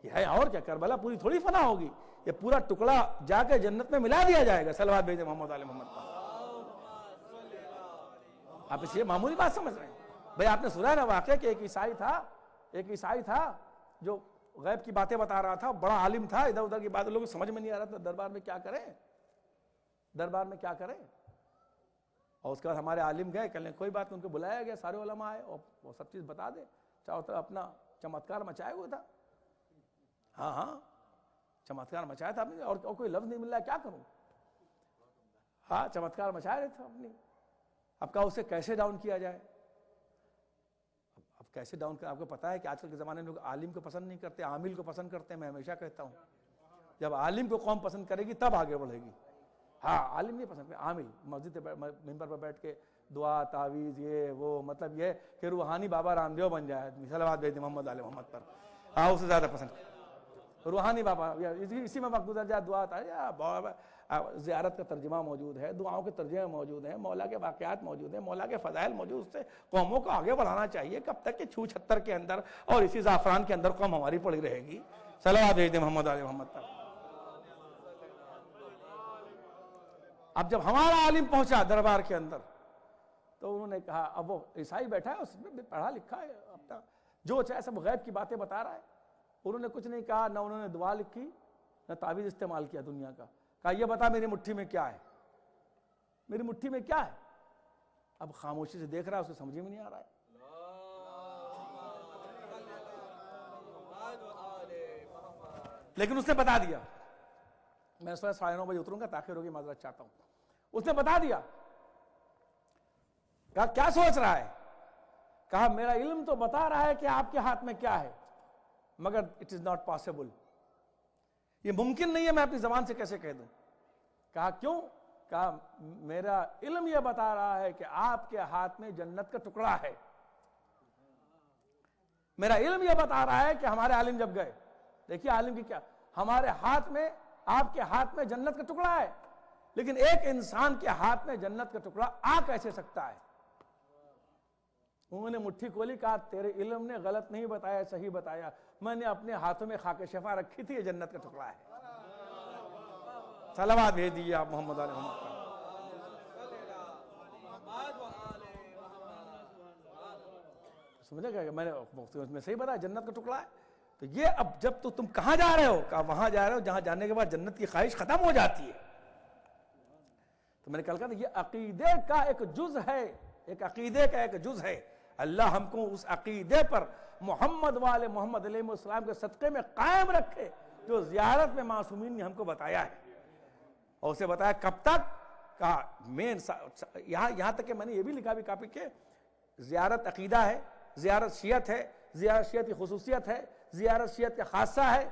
یہ ہے اور کیا، کربلا پوری تھوڑی فنا ہوگی، یہ پورا ٹکڑا جا کے جنت میں ملا دیا جائے گا۔ صلوات بھیجیں محمد علی محمد پر۔ آپ اس یہ معمولی بات سمجھ رہے ہیں؟ بھئی آپ نے سنا نا واقعہ کہ ایک عیسائی تھا جو غیب کی باتیں بتا رہا تھا، بڑا عالم تھا، ادھر ادھر کی باتیں لوگوں کو سمجھ میں نہیں آ رہا تھا، دربار میں کیا کریں۔ اور اس کے بعد ہمارے عالم گئے، کہنے کوئی بات نہیں، ان کو بلایا گیا، سارے علماء آئے اور وہ سب چیز بتا دے، چاروں طرف اپنا چمتکار مچائے ہوئے تھا۔ ہاں چمتکار مچایا تھا اپنے، اور کوئی لفظ نہیں مل رہا ہے، کیا کروں؟ ہاں چمتکار مچایا رہے تھا اپنی۔ اب کہا اسے کیسے ڈاؤن کیا جائے؟ اب کیسے ڈاؤن کر، آپ کو پتا ہے کہ آج کل کے زمانے میں لوگ عالم کو پسند نہیں کرتے، عامل کو پسند کرتے ہیں۔ میں ہمیشہ کہتا ہوں جب عالم کو قوم پسند کرے گی تب آگے بڑھے گی۔ ہاں عالم نہیں پسند کرے، عامل مسجد ممبر پر بیٹھ کے دعا تعویذ یہ وہ، مطلب یہ کہ روحانی بابا رام دیو بن جائے آدمی۔ صلوات بھیجیں محمد علی محمد پر۔ ہاں اسے زیادہ پسند روحانی بابا، اسی میں وقت گزر جائے، دعا زیارت کا ترجمہ موجود ہے، دعاؤں کے ترجمے موجود ہیں، مولا کے واقعات موجود ہیں، مولا کے فضائل موجود، اس سے قوموں کو آگے بڑھانا چاہیے۔ کب تک کہ چھو چھتر کے اندر اور اسی زعفران کے اندر قوم ہماری پڑی رہے گی؟ صلوات بھیجیں محمد علی محمد پر۔ اب جب ہمارا عالم پہنچا دربار کے اندر تو انہوں نے کہا، اب وہ عیسائی بیٹھا ہے، اس میں پڑھا لکھا ہے، اپنا جو چاہے سب غیب کی باتیں بتا رہا ہے۔ انہوں نے کچھ نہیں کہا، نہ انہوں نے دعا لکھی نہ تعویذ استعمال کیا دنیا کا۔ کہا یہ بتا میری مٹھی میں کیا ہے، میری مٹھی میں کیا ہے؟ اب خاموشی سے دیکھ رہا ہے، اسے سمجھ میں نہیں آ رہا ہے۔ لیکن اس نے بتا دیا۔ میں اس وقت 9:30 بجے اتروں گا، تاخیر ہوگی، معذرت چاہتا ہوں۔ اس نے بتا دیا۔ کہا کیا سوچ رہا ہے؟ کہا میرا علم تو بتا رہا ہے کہ آپ کے ہاتھ میں کیا ہے، مگر it is not possible، یہ ممکن نہیں ہے، میں اپنی زبان سے کیسے کہہ دوں؟ کہا کیوں؟ کہا میرا علم یہ بتا رہا ہے کہ آپ کے ہاتھ میں جنت کا ٹکڑا ہے۔ میرا علم یہ بتا رہا ہے کہ ہمارے عالم جب گئے، دیکھیے عالم کی کیا، ہمارے ہاتھ میں، آپ کے ہاتھ میں جنت کا ٹکڑا ہے، لیکن ایک انسان کے ہاتھ میں جنت کا ٹکڑا آ کیسے سکتا ہے؟ انہوں نے مٹھی کھولی، کہا تیرے علم نے غلط نہیں بتایا، صحیح بتایا، میں نے اپنے ہاتھوں میں خاک شفا رکھی تھی، یہ جنت کا ٹکڑا ہے۔ صلوات بھیج دیجیے آپ محمد علیہ محمد پر۔ سمجھے گا کہ میں نے صحیح بتایا، جنت کا ٹکڑا ہے۔ تو یہ اب جب تو تم کہاں جا رہے ہو؟ کہا وہاں جا رہے ہو جہاں جانے کے بعد جنت کی خواہش ختم ہو جاتی ہے۔ تو میں نے کل کہا یہ عقیدے کا ایک جز ہے، ایک عقیدے کا ایک جز ہے۔ اللہ ہم کو اس عقیدے پر محمد والے محمد علیہ السلام کے صدقے میں قائم رکھے جو زیارت میں معصومین نے ہم کو بتایا ہے۔ اور اسے بتایا کب تک؟ کہا یہاں تک کہ میں نے یہ بھی لکھا بھی کاپی کہ زیارت عقیدہ ہے، زیارت شیعت ہے، زیارت شیعت کی خصوصیت ہے، زیارت شیعت کا خاصہ ہے،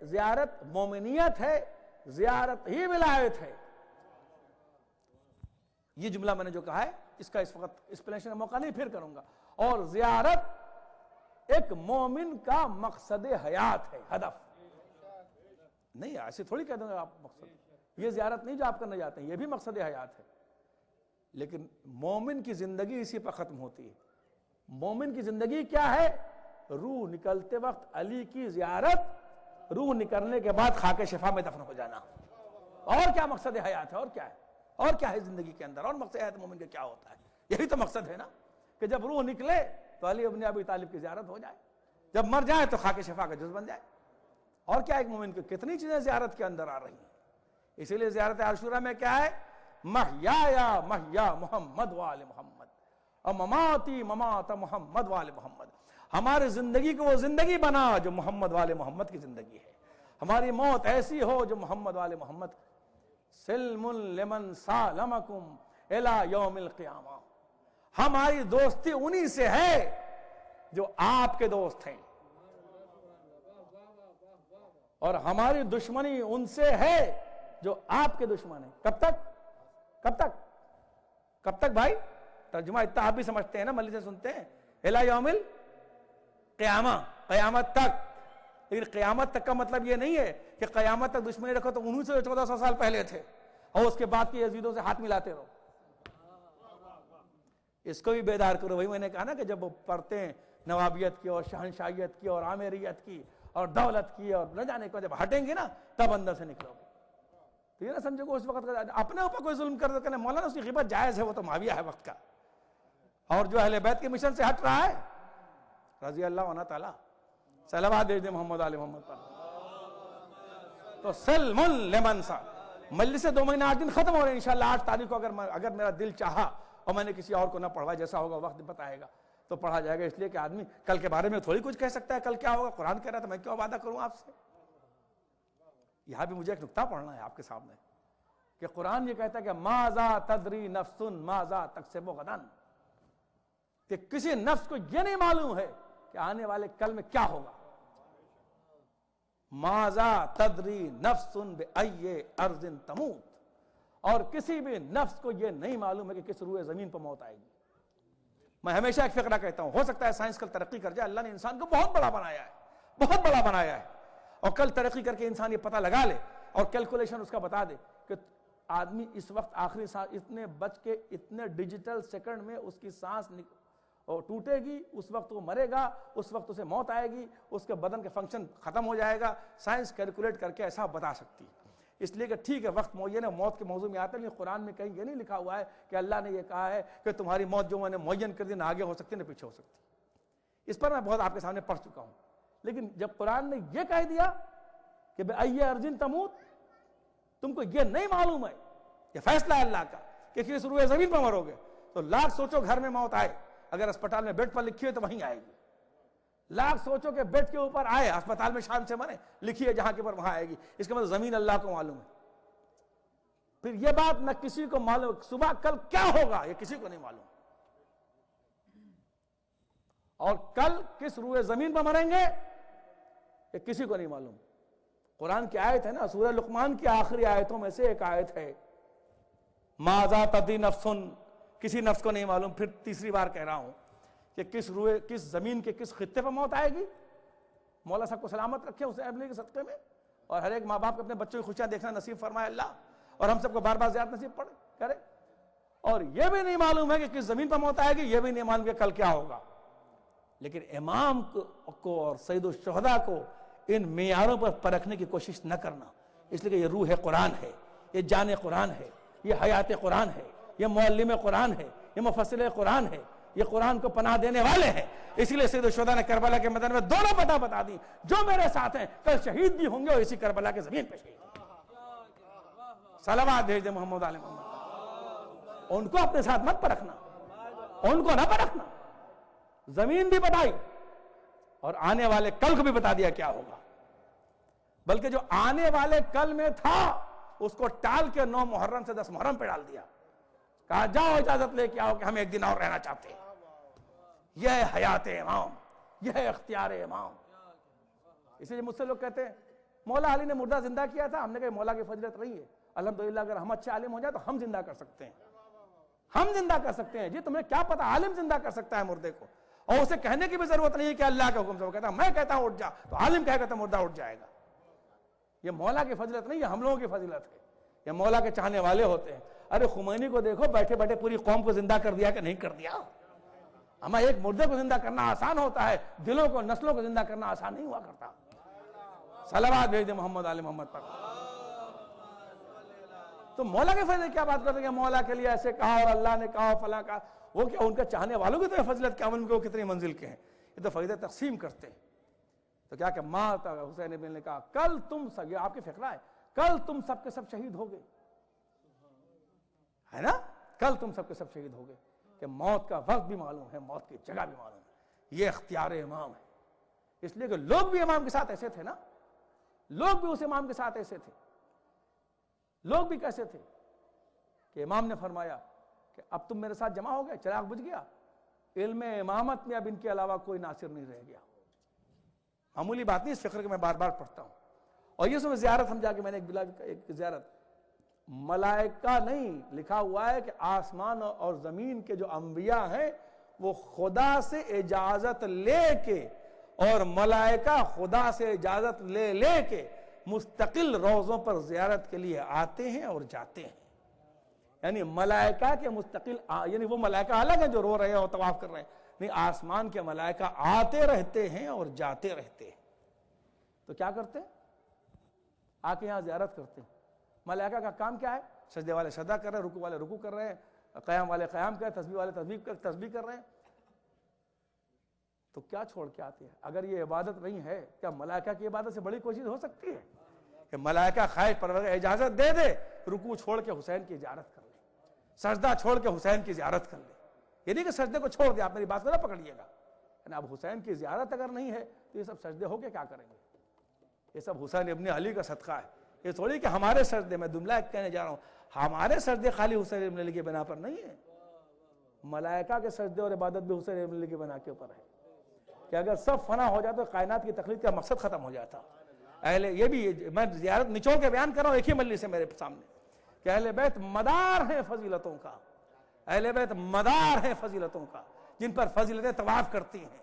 زیارت مومنیت ہے، زیارت ہی ولایت ہے۔ یہ جملہ میں نے جو کہا ہے اس کا اس وقت ایکسپلینیشن کا موقع نہیں، پھر کروں گا۔ اور زیارت ایک مومن کا مقصد حیات ہے، ہدف نہیں، ایسے تھوڑی کہہ دوں گا آپ مقصد، یہ زیارت نہیں جو آپ کرنے جاتے ہیں، یہ بھی مقصد حیات ہے، لیکن مومن کی زندگی اسی پر ختم ہوتی ہے۔ مومن کی زندگی کیا ہے؟ روح نکلتے وقت علی کی زیارت، روح نکلنے کے بعد خاک شفا میں دفن ہو جانا۔ اور کیا مقصد حیات ہے؟ اور کیا ہے؟ اور کیا ہے زندگی کے اندر؟ اور مقصد حیات مومن کا کیا ہوتا ہے؟ یہی تو مقصد ہے نا کہ جب روح نکلے تو علی ابن ابی طالب کی زیارت ہو جائے، جب مر جائے تو خاک شفا کا جز بن جائے. اور کیا ایک مومن کو کتنی چیزیں زیارت کے اندر آ رہی ہیں. اسی لیے زیارت عاشورہ میں کیا ہے؟ محیا محیا محمد وآل محمد اور مماتی ممات محمد وآل محمد. ہماری زندگی کو وہ زندگی بنا جو محمد وآل محمد کی زندگی ہے. ہماری موت ایسی ہو جو محمد وآل محمد. سلم لمن سالمکم الی یوم القیامہ. ہماری دوستی انہی سے ہے جو آپ کے دوست ہیں، اور ہماری دشمنی ان سے ہے جو آپ کے دشمن ہیں. کب تک؟ کب تک؟ کب تک بھائی؟ ترجمہ اتنا آپ بھی سمجھتے ہیں نا، ملی سے سنتے ہیں الی یوم القیامہ، قیامت تک. لیکن قیامت تک کا مطلب یہ نہیں ہے کہ قیامت تک دشمنی رکھو تو انہوں سے 1400 سال پہلے تھے اور اس کے بعد کی یزیدوں سے ہاتھ ملاتے رہو. اس کو بھی بیدار کرو. وہی میں نے کہا نا کہ جب وہ پڑھتے ہیں نوابیت کی اور شہنشاہیت کی اور عامریت کی اور دولت کی اور نہ جانے کو، جب ہٹیں گے نا تب اندر سے نکلو گے. تو یہ نہ سمجھو کہ اس وقت اپنے اوپر کوئی ظلم کر دو کہ مولانا اس کی غیبت جائز ہے، وہ تو معاویہ ہے وقت کا، اور جو اہل بیت کے مشن سے ہٹ رہا ہے رضی اللہ عنہ تعالی. صلوات دے دے محمد علی محمد پر. تو سلم لمن سا مجلس 2 مہینہ 8 دن ختم ہو رہے ہیں انشاءاللہ. 8 تاریخ کو اگر میرا دل چاہا اور میں نے کسی اور کو نہ پڑھوا، جیسا ہوگا وقت بتائے گا تو پڑھا جائے گا. اس لیے کہ آدمی کل کے بارے میں تھوڑی کچھ کہہ سکتا ہے. کل کیا ہوگا قرآن کہہ رہا تھا، میں کیوں وعدہ کروں آپ سے. یہاں بھی مجھے ایک نقطہ پڑھنا ہے آپ کے سامنے کہ قرآن یہ کہتا ہے کہ ماذا تدری نفس ماذا تکسب غدا، کہ کسی نفس کو یہ نہیں معلوم ہے کہ آنے والے کل میں کیا ہوگا. ماذا تدری نفس بأی ارض تموت، اور کسی بھی نفس کو یہ نہیں معلوم ہے کہ کس روئے زمین پر موت آئے گی. میں ہمیشہ ایک فقرہ کہتا ہوں، ہو سکتا ہے سائنس کل ترقی کر جائے، اللہ نے انسان کو بہت بڑا بنایا ہے، بہت بڑا بنایا ہے، اور کل ترقی کر کے انسان یہ پتہ لگا لے اور کیلکولیشن اس کا بتا دے کہ آدمی اس وقت آخری سانس اتنے بچ کے اتنے ڈیجیٹل سیکنڈ میں اس کی سانس ٹوٹے گی، اس وقت وہ مرے گا، اس وقت اسے موت آئے گی، اس کے بدن کے فنکشن ختم ہو جائے گا. سائنس کیلکولیٹ کر کے ایسا بتا سکتی ہے. اس لیے کہ ٹھیک ہے وقت معین ہے، موت کے موضوع میں آتا ہے، لیکن قرآن میں کہیں یہ نہیں لکھا ہوا ہے کہ اللہ نے یہ کہا ہے کہ تمہاری موت جو میں نے معین کر دی نہ آگے ہو سکتی نہ پیچھے ہو سکتی. اس پر میں بہت آپ کے سامنے پڑھ چکا ہوں. لیکن جب قرآن نے یہ کہہ دیا کہ بأی ارض تموت، تم کو یہ نہیں معلوم ہے، یہ فیصلہ ہے اللہ کا کہ کس روئے زمین پر مرو گے، تو لاکھ سوچو گھر میں موت آئے، اگر اسپتال میں بیڈ پر لکھی ہے تو وہیں آئے گی. لاکھ سوچو کہ بیڈ کے اوپر آئے، اسپتال میں شان سے مرے، لکھی ہے جہاں کے پر وہاں آئے گی. اس کے مطلب زمین اللہ کو معلوم ہے. پھر یہ بات نہ کسی کو معلوم صبح کل کیا ہوگا، یہ کسی کو نہیں معلوم، اور کل کس روئے زمین پر مریں گے یہ کسی کو نہیں معلوم. قرآن کی آیت ہے نا، سورہ لقمان کی آخری آیتوں میں سے ایک آیت ہے ماذا تدری نفس، کسی نفس کو نہیں معلوم. پھر تیسری بار کہہ رہا ہوں کہ کس زمین کے کس خطے پر موت آئے گی. مولا صاحب کو سلامت رکھے اس عملی کے صدقے میں، اور ہر ایک ماں باپ کو اپنے بچوں کی خوشیاں دیکھنا نصیب فرمائے اللہ، اور ہم سب کو بار بار زیارت نصیب کرے. اور یہ بھی نہیں معلوم ہے کہ کس زمین پر موت آئے گی، یہ بھی نہیں معلوم کہ کل کیا ہوگا. لیکن امام کو اور سید الشہداء کو ان معیاروں پر پرکھنے کی کوشش نہ کرنا، اس لیے کہ یہ روح قرآن ہے، یہ جان قرآن ہے، یہ حیات قرآن ہے، یہ معلم قرآن ہے، یہ مفسر قرآن ہے، یہ قرآن کو پناہ دینے والے ہیں. اسی لیے سید الشہداء نے کربلا کے میدان میں دونوں بتا دی، جو میرے ساتھ ہیں کل شہید بھی ہوں گے اور اسی کربلا کے زمین پہ شہید. صلوات بھیج دے محمد علی محمد. ان کو اپنے ساتھ مت پرکھنا، ان کو نہ پرکھنا. زمین بھی بتائی اور آنے والے کل کو بھی بتا دیا کیا ہوگا. بلکہ جو آنے والے کل میں تھا اس کو ٹال کے 9 محرم سے 10 محرم پہ ڈال دیا. کہا جاؤ اجازت لے کے آؤ کہ ہم ایک دن اور رہنا چاہتے ہیں. یہ ہے حیات امام، یہ ہے اختیار امام. اسی لیے مجھ سے لوگ کہتے ہیں مولا علی نے مردہ زندہ کیا تھا. ہم نے کہا مولا کی فضیلت رہی ہے الحمدللہ. اگر ہم اچھے عالم ہو جائے تو ہم زندہ کر سکتے ہیں، ہم زندہ کر سکتے ہیں. جی تمہیں کیا پتا عالم زندہ کر سکتا ہے مردے کو، اور اسے کہنے کی بھی ضرورت نہیں ہے کہ اللہ کے حکم سے. وہ کہتا میں کہتا ہوں اٹھ جا تو عالم کہے گا تو مردہ اٹھ جائے گا. یہ مولا کی فضیلت نہیں، یہ ہم لوگوں کی فضیلت ہے. یہ مولا کے چاہنے والے ہوتے ہیں. ارے خمینی کو دیکھو بیٹھے بیٹھے پوری قوم کو زندہ کر دیا کہ نہیں کر دیا. ہمیں ایک مردے کو زندہ کرنا آسان ہوتا ہے، دلوں کو نسلوں کو زندہ کرنا آسان نہیں ہوا کرتا. صلوات بھیج دے محمد علی محمد پر. تو مولا کے فضل کیا بات کرتے ہیں کہ مولا کے لیے ایسے کہا اور اللہ نے کہا فلاں کہا. وہ کیا ان کا چاہنے والوں کی تو فضیلت کیا ان کو کتنی منزل کے ہیں، یہ تو فضیلت تقسیم کرتے ہیں. تو کیا کہ مات حسین ابن نے کہا کل تم سب، یہ آپ کی فقرہ ہے، کل تم سب کے سب شہید ہوگے، ہے نا، کل تم سب کے سب شہید ہوگے. کہ موت کا وقت بھی معلوم ہے، موت کی جگہ بھی معلوم ہے. یہ اختیار امام ہے. اس لیے کہ لوگ بھی امام کے ساتھ ایسے تھے نا، لوگ بھی اس امام کے ساتھ ایسے تھے. لوگ بھی کیسے تھے کہ امام نے فرمایا کہ اب تم میرے ساتھ جمع ہو گئے، چراغ بجھ گیا، علم امامت میں اب ان کے علاوہ کوئی ناصر نہیں رہ گیا. معمولی بات نہیں، اس فقر کے میں بار بار پڑھتا ہوں. اور یہ سب زیارت ہم جا کے میں نے ایک زیارت، ملائکہ نہیں لکھا ہوا ہے کہ آسمان اور زمین کے جو انبیاء ہیں وہ خدا سے اجازت لے کے، اور ملائکہ خدا سے اجازت لے لے کے مستقل روضوں پر زیارت کے لیے آتے ہیں اور جاتے ہیں. یعنی ملائکہ کے مستقل یعنی وہ ملائکہ الگ ہیں جو رو رہے ہیں اور طواف کر رہے ہیں، نہیں، آسمان کے ملائکہ آتے رہتے ہیں اور جاتے رہتے ہیں. تو کیا کرتے ہیں؟ آ کے یہاں زیارت کرتے ہیں. ملائکہ کا کام کیا ہے؟ سجدے والے سجدہ کر رہے ہیں، رکوع والے رکوع کر رہے ہیں، قیام والے قیام کر رہے ہیں، تسبیح والے تسبیح کر رہے ہیں. تو کیا چھوڑ کے آتے ہیں؟ اگر یہ عبادت نہیں ہے، کیا ملائکہ کی عبادت سے بڑی کوشش ہو سکتی ہے کہ ملائکہ خواہش پرور اجازت دے دے، رکوع چھوڑ کے حسین کی زیارت کر لے، سجدہ چھوڑ کے حسین کی زیارت کر لے. یہ نہیں کہ سجدے کو چھوڑ دے، آپ میری بات کو نہ پکڑیے گا. اب حسین کی زیارت اگر نہیں ہے تو یہ سب سجدے ہو کے کیا کریں گے؟ یہ سب حسین ابن علی کا صدقہ ہے. یہ تھوڑی کہ ہمارے سجدے، میں جملہ کہنے جا رہا ہوں، ہمارے سجدے خالی حسین ابن علی کے بنا پر نہیں ہے. ملائکہ کے سجدے اور عبادت بھی حسین ابن علی کے بنا کے اوپر ہے. کہ اگر سب فنا ہو جاتا تو کائنات کی تخلیق کا مقصد ختم ہو جاتا. یہ بھی میں زیارت نچوڑ کے بیان کر رہا ہوں ایک ہی مجلس سے میرے سامنے، کہ اہل بیت مدار ہیں فضیلتوں کا، اہل بیت مدار ہیں فضیلتوں کا، جن پر فضیلتیں طواف کرتی ہیں.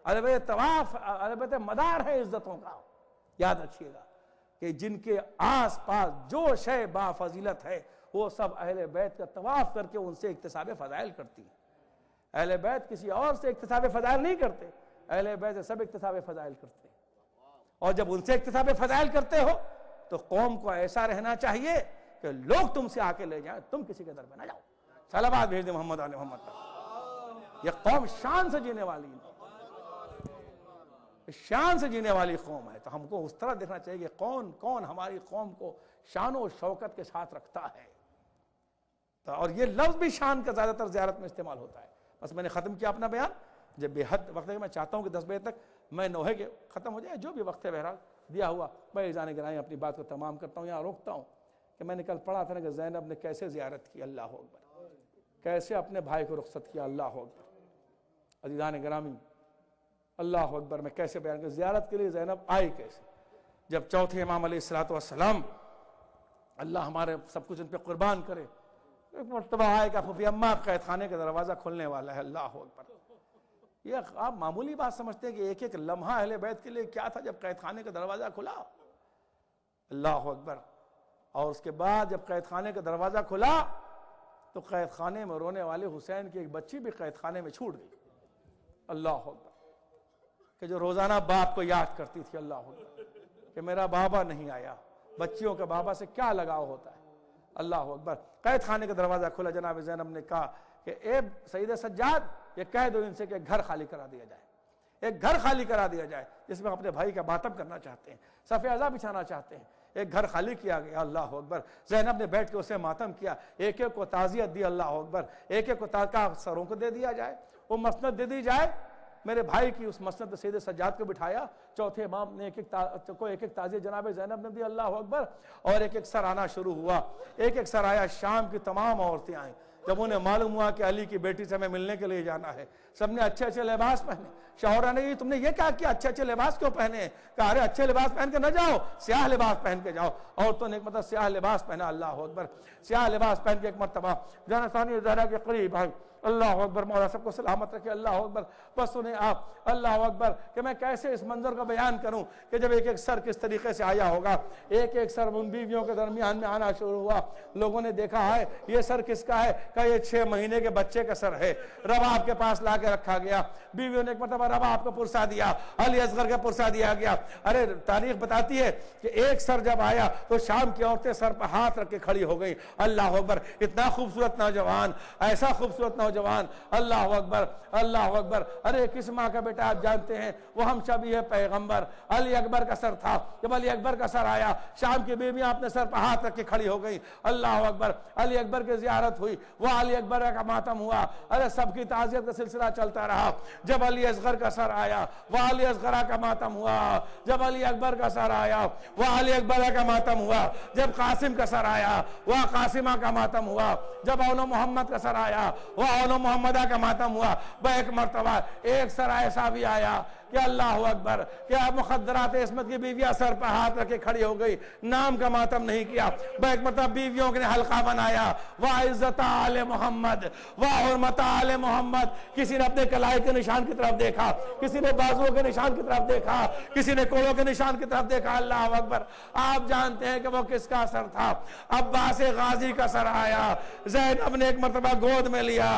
اہل بیت مدار ہیں عزتوں کا. یاد رکھیے گا کہ جن کے آس پاس جو شے با فضیلت ہے وہ سب اہل بیت کا طواف کر کے ان سے اکتساب فضائل کرتی ہیں. اہل بیت کسی اور سے اکتساب فضائل نہیں کرتے، اہل بیت سب اکتساب فضائل کرتے ہیں. اور جب ان سے اکتساب فضائل کرتے ہو تو قوم کو ایسا رہنا چاہیے کہ لوگ تم سے آ کے لے جائیں، تم کسی کے در پہ نہ جاؤ. صلوات بھیج دیں محمد علیہ محمد پر. یہ قوم شان سے جینے والی ہے، شان سے جینے والی قوم ہے. تو ہم کو اس طرح دیکھنا چاہیے کہ کون ہماری قوم کو شان و شوکت کے ساتھ رکھتا ہے. اور یہ لفظ بھی شان کا زیادہ تر زیارت میں استعمال ہوتا ہے. بس میں نے ختم کیا اپنا بیان. جب بے حد وقت ہے، میں چاہتا ہوں کہ 10 بجے تک میں 9 کے ختم ہو جائے، جو بھی وقت ہے بہرحال دیا ہوا. میں جانے گرائیں اپنی بات کو تمام کرتا ہوں، یہاں روکتا ہوں کہ میں نے کل پڑھا تھا نا کہ زینب نے کیسے زیارت کی، اللہ اکبر، کیسے اپنے بھائی کو رخصت کیا، اللہ اکبر. عزیزان گرامی، اللہ اکبر. میں کیسے بیان کروں زیارت کے لیے زینب آئی کیسے. جب چوتھے امام علیہ السلام، اللہ ہمارے سب کچھ ان پہ قربان کرے، ایک مرتبہ آئے کہ پھوپھی اماں قید خانے کا دروازہ کھلنے والا ہے، اللہ اکبر. یہ آپ معمولی بات سمجھتے ہیں کہ ایک ایک لمحہ اہل بیت کے لیے کیا تھا جب قید خانے کا دروازہ کھلا، اللہ اکبر. اور اس کے بعد جب قید خانے کا دروازہ کھلا تو قید خانے میں رونے والے حسین کی ایک بچی بھی قید خانے میں چھوٹ گئی، اللہ اکبر. کہ جو روزانہ باپ کو یاد کرتی تھی، اللہ اکبر، کہ میرا بابا نہیں آیا. بچیوں کے بابا سے کیا لگاؤ ہوتا ہے، اللہ اکبر. قید خانے کا دروازہ کھلا، جناب زینب نے کہا کہ اے سید سجاد، یہ کہہ دو ان سے کہ گھر خالی کرا دیا جائے، ایک گھر خالی کرا دیا جائے جس میں اپنے بھائی کا ماتم کرنا چاہتے ہیں، صف عزا بچھانا چاہتے ہیں. ایک گھر خالی کیا گیا، اللہ اکبر. زینب نے بیٹھ کے اسے ماتم کیا، ایک ایک کو تعزیت دی، اللہ اکبر. ایک ایک کو سروں کو دے دیا جائے، وہ مسند دے دی جائے. میرے بھائی کی اس مسند سید سجاد کو بٹھایا. چوتھے امام نے ایک ایک تعزیت جناب زینب نے دی، اللہ اکبر. اور ایک ایک سر آنا شروع ہوا، ایک ایک سر آیا. شام کی تمام عورتیں آئیں. جب انہیں معلوم ہوا کہ علی کی بیٹی سے ہمیں ملنے کے لیے جانا ہے، سب نے اچھے اچھے لباس پہنے. شوہرہ نے یہ تم نے یہ کیا کیا، اچھے اچھے لباس کیوں پہنے؟ کہا ارے اچھے لباس پہن کے نہ جاؤ، سیاہ لباس پہن کے جاؤ. عورتوں نے ایک مرتبہ سیاہ لباس پہنا، اللہ اکبر. سیاہ لباس پہن کے ایک مرتبہ جانا ثانی زہرا کے قریب آئی، اللہ اکبر. مولا سب کو سلامت رکھے، اللہ اکبر. بس سنیں آپ، اللہ اکبر، کہ میں کیسے اس منظر کا بیان کروں کہ جب ایک ایک سر کس طریقے سے آیا ہوگا. ایک ایک سر ان بیویوں کے درمیان میں آنا شروع ہوا. لوگوں نے دیکھا ہے یہ سر کس کا ہے، کہ یہ 6 مہینے کے بچے کا سر ہے، رباب کے پاس لا کے رکھا گیا، بیویوں نے ایک مرتبہ رباب کو پرسا دیا، علی اصغر کا پرسا دیا گیا۔ ارے تاریخ بتاتی ہے کہ ایک سر جب آیا تو شام کی عورتیں سر پر ہاتھ رکھ کے کھڑی ہو گئی۔ اللہ اکبر، اتنا خوبصورت نوجوان، ایسا خوبصورت نوجوان، اللہ اکبر اللہ اکبر۔ ارے کس ماں کا بیٹا آپ جانتے ہیں، وہ ہم شبیہ پیغمبر علی اکبر کا سر تھا۔ جب علی اکبر کا سر آیا، شام کی بیویاں اپنے سر پر ہاتھ رکھ کے کھڑی ہو گئی۔ اللہ اکبر، علی اکبر کی زیارت ہوئی، وہ علی اکبر کا ماتم ہوا۔ ارے سب کی تعزیت کا سلسلہ چلتا رہا۔ جب علی اصغر کا سر آیا، وہ علی اصغر کا ماتم ہوا۔ جب علی اکبر کا سر آیا، وہ علی اکبر کا ماتم ہوا۔ جب قاسم کا سر آیا، وہ قاسمہ کا ماتم ہوا۔ جب اون محمد کا سر آیا، وہ اون محمدہ کا ماتم ہوا۔ وہ ایک مرتبہ ایک سر ایسا بھی آیا کہ اللہ اکبر، کیا مخدرات عصمت کی بیویاں سر پر ہاتھ رکھ کے کھڑی ہو گئی، نام کا ماتم نہیں کیا۔ وہ ایک مرتبہ بیویوں نے حلقہ بنایا، وَعِزَّتَ آلِ محمد وَحُرْمَتَ آلِ محمد۔ کسی نے اپنے کلائی کے نشان کی طرف دیکھا، کسی نے بازوؤں کے نشان کی طرف دیکھا، کسی نے کوڑوں کے نشان کی طرف دیکھا۔ اللہ اکبر، آپ جانتے ہیں کہ وہ کس کا سر تھا؟ عباس غازی کا سر آیا۔ زینب نے ایک مرتبہ گود میں لیا،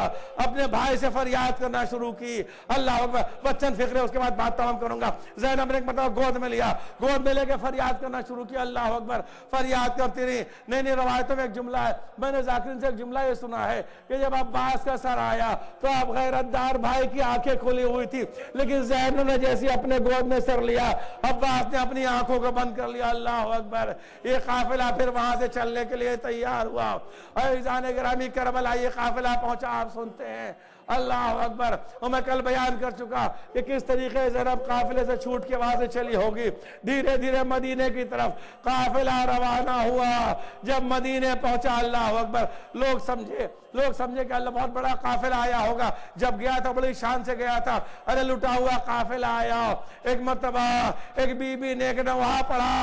اپنے بھائی سے فریاد کرنا شروع کی۔ اللہ اکبر، بچن فکرے اس کے بعد بات تمام کروں گا۔ زینب نے ایک مرتبہ گود میں لیا، گود میں لے کے فریاد کرنا شروع کیا۔ اللہ اکبر، فریاد کرتی رہی۔ نئی روایتوں میں ایک جملہ ہے، میں نے ذاکرین سے ایک جملہ یہ سنا ہے کہ جب عباس کا سر آیا تو اب غیرت دار بھائی کی آنکھیں کھلی ہوئی تھی، لیکن زینب نے جیسے اپنے گود میں سر لیا، عباس نے اپنی آنکھوں کو بند کر لیا۔ اللہ اکبر، یہ قافلہ پھر وہاں سے چلنے کے لیے تیار ہوا۔ عزیزان گرامی، کربلا یہ قافلہ پہنچا، آپ سنتے ہیں۔ اللہ اکبر، اور میں کل بیان کر چکا کہ کس طریقے زینب قافلے سے چھوٹ کے وہاں سے چلی ہوگی۔ دھیرے دھیرے مدینے کی طرف قافلہ روانہ ہوا۔ جب مدینے پہنچا، اللہ اکبر، لوگ سمجھے کہ اللہ بہت بڑا قافلہ آیا ہوگا۔ جب گیا تھا بڑی شان سے گیا تھا، ارے لٹا ہوا قافلہ آیا۔ ایک مرتبہ ایک بی بی نے ایک نوحہ پڑھا،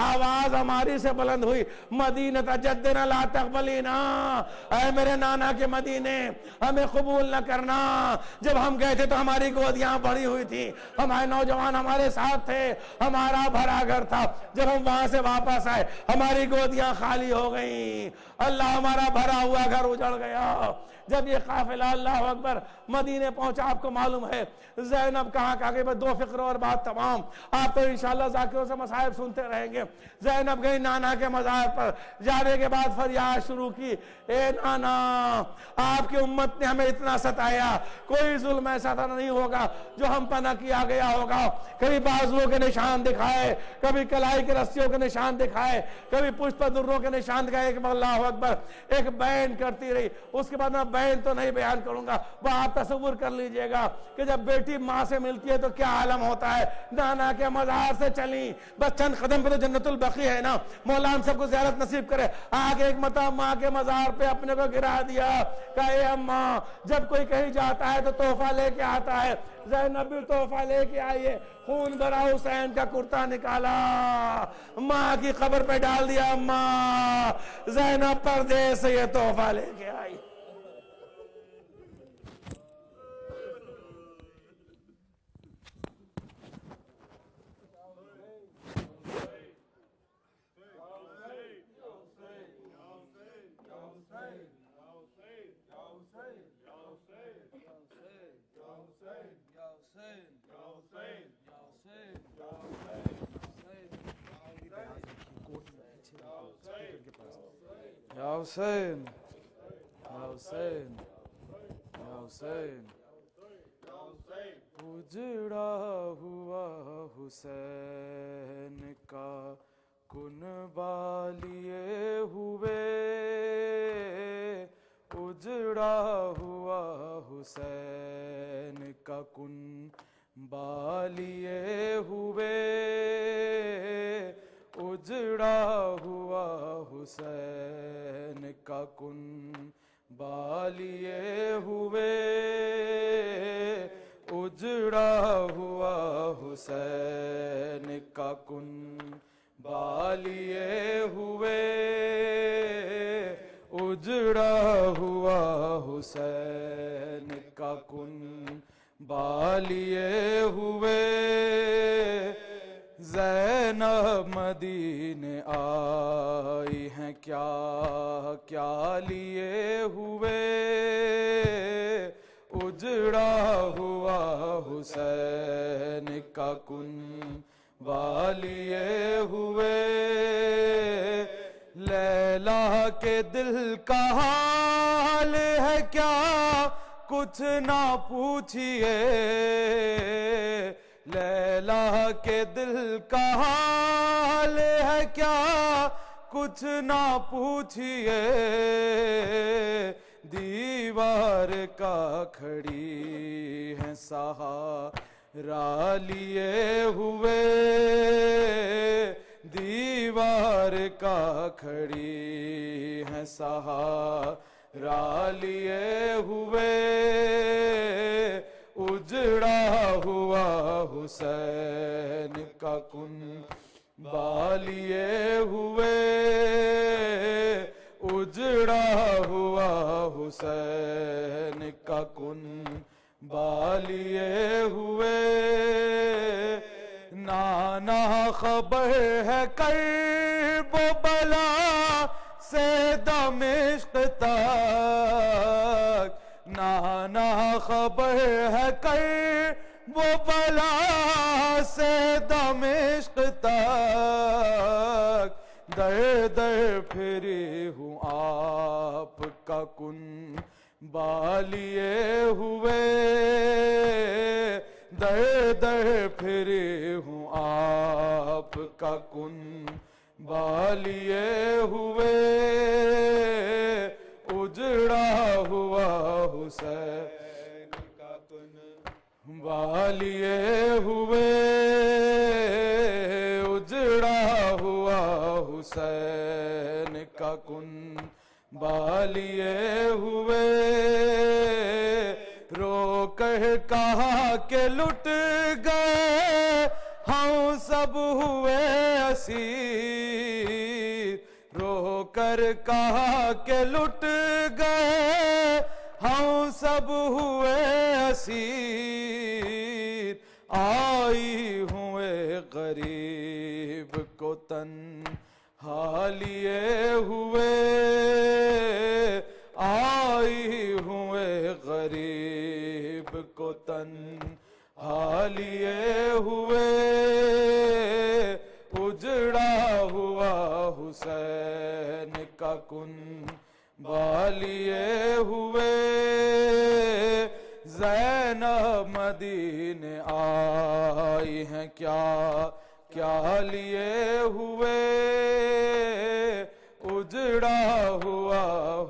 آواز ہماری سے بلند ہوئی، مدینہ جدنا لا تقبلینا، اے میرے نانا کے مدینے، ہمیں قبول نہ کرنا۔ جب ہم گئے تھے تو ہماری گودیاں بڑی ہوئی تھی، ہمارے نوجوان ہمارے ساتھ تھے، ہمارا بھرا گھر تھا۔ جب ہم وہاں سے واپس آئے، ہماری گودیاں خالی ہو گئیں، اللہ ہمارا بھرا ہوا گھر اجڑ گیا۔ جب یہ قافلہ اللہ اکبر مدینے پہنچا، آپ کو معلوم ہے زینب کہاں کہا گئی؟ دو فکر اور بات تمام، آپ تو انشاءاللہ ذاکروں سے مصائب سنتے رہیں گے۔ زینب گئی نانا کے مزار پر، جانے کے بعد فریاد شروع کی، اے نانا، آپ کی امت نے ہمیں اتنا ستایا، کوئی ظلم ایسا تھا نہیں ہوگا جو ہم پر نہ کیا گیا ہوگا۔ کبھی بازوؤں کے نشان دکھائے، کبھی کلائی کے رسیوں کے نشان دکھائے، کبھی پشت پر دروں کے نشان دکھائے۔ ایک اللہ اکبر، ایک بیان کرتی رہی۔ اس کے بعد میں بیان تو نہیں بیان کروں گا، وہ آپ تصور کر لیجئے گا کہ جب بیٹی ماں سے ملتی ہے تو کیا عالم ہوتا ہے۔ نانا کے مزار سے چلی، بس چند قدم پہ تو جنت البقیع ہے نا، مولا ہم سب کو زیارت نصیب کرے۔ آگے ایک مرتبہ ماں کے مزار پہ اپنے کو گرا دیا، کہا اے اماں، جب کوئی کہیں جاتا ہے تو تحفہ لے کے آتا ہے، زینب بھی تحفہ لے کے آئی ہے۔ خون بھرا حسین کا کرتا نکالا، ماں کی قبر پہ ڈال دیا۔ اماں زینب پردیس سے یہ تحفہ لے کے آئی۔ یا حسین، یا حسین، یا حسین، اجڑا ہوا حسین کا کنبہ لیے ہوئے، اجڑا ہوا حسین کا کنبہ لیے ہوئے، اجڑا ہوا حسین کا کنبہ لیے ہوئے، اجڑا ہوا حسین کا کنبہ لیے ہوئے، اجڑا ہوا حسین کا کنبہ لیے ہوئے، زینب مدینے آئی ہیں کیا کیا کیا لیے ہوئے اجڑا ہوا حسین کا کنبہ لیے ہوئے لیلا کے دل کا حال ہے کیا کچھ نہ پوچھئے لیلا کے دل کا حال ہے کیا کچھ نہ پوچھئے دیوار کا کھڑی ہے سہارا لیے ہوئے دیوار کا کھڑی ہے سہارا لیے ہوئے اجڑا ہوا حسین کا کنبہ لیے ہوئے اجڑا ہوا حسین کا کنبہ لیے ہوئے نانا خبر ہے کرب و بلا سے دمشق تک نانا خبر ہے کرب و بلا سے دمشق تک در در پھری ہوں آپ کا کنبہ لیے ہوئے در در پھری ہوں آپ کا کنبہ لیے ہوئے اجڑا ہوا حسین کا کنبہ لیے ہوئے اجڑا ہوا حسین کا کنبہ لیے ہوئے رو کر کہا کہ لٹ گئے ہم سب ہوئے اسیر رو کر کہا کہ لٹ گئے ہم سب ہوئے اسیر آئی ہوئے غریب کو تنہا لیے ہوئے آئی ہوئے غریب کو تنہا لیے ہوئے اجڑا ہوا حسین کا کنبہ لیے ہوئے زینب مدینے آئی ہیں کیا کیا لیے ہوئے اجڑا ہوا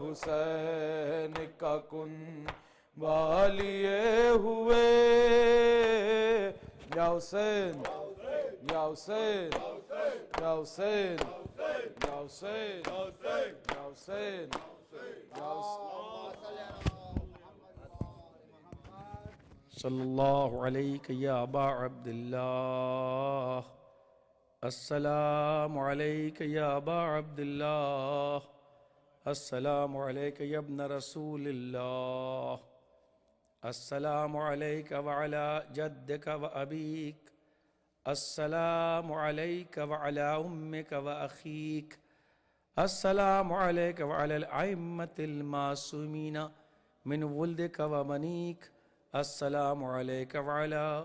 حسین کا کنبہ لیے ہوئے یا حسین یا حسین یا حسین یا حسین یا حسین یا صلی اللہ علیہ یا ابا عبداللہ السلام علیک یا ابا عبداللہ السلام علیک یا ابن رسول اللہ السلام علیک وعلا جدک و ابیک السلام علیک وعلا امک و اخیک السلام علیک وعلا الائمة المعصومین من ولدک و منیک السلام علیک وعلا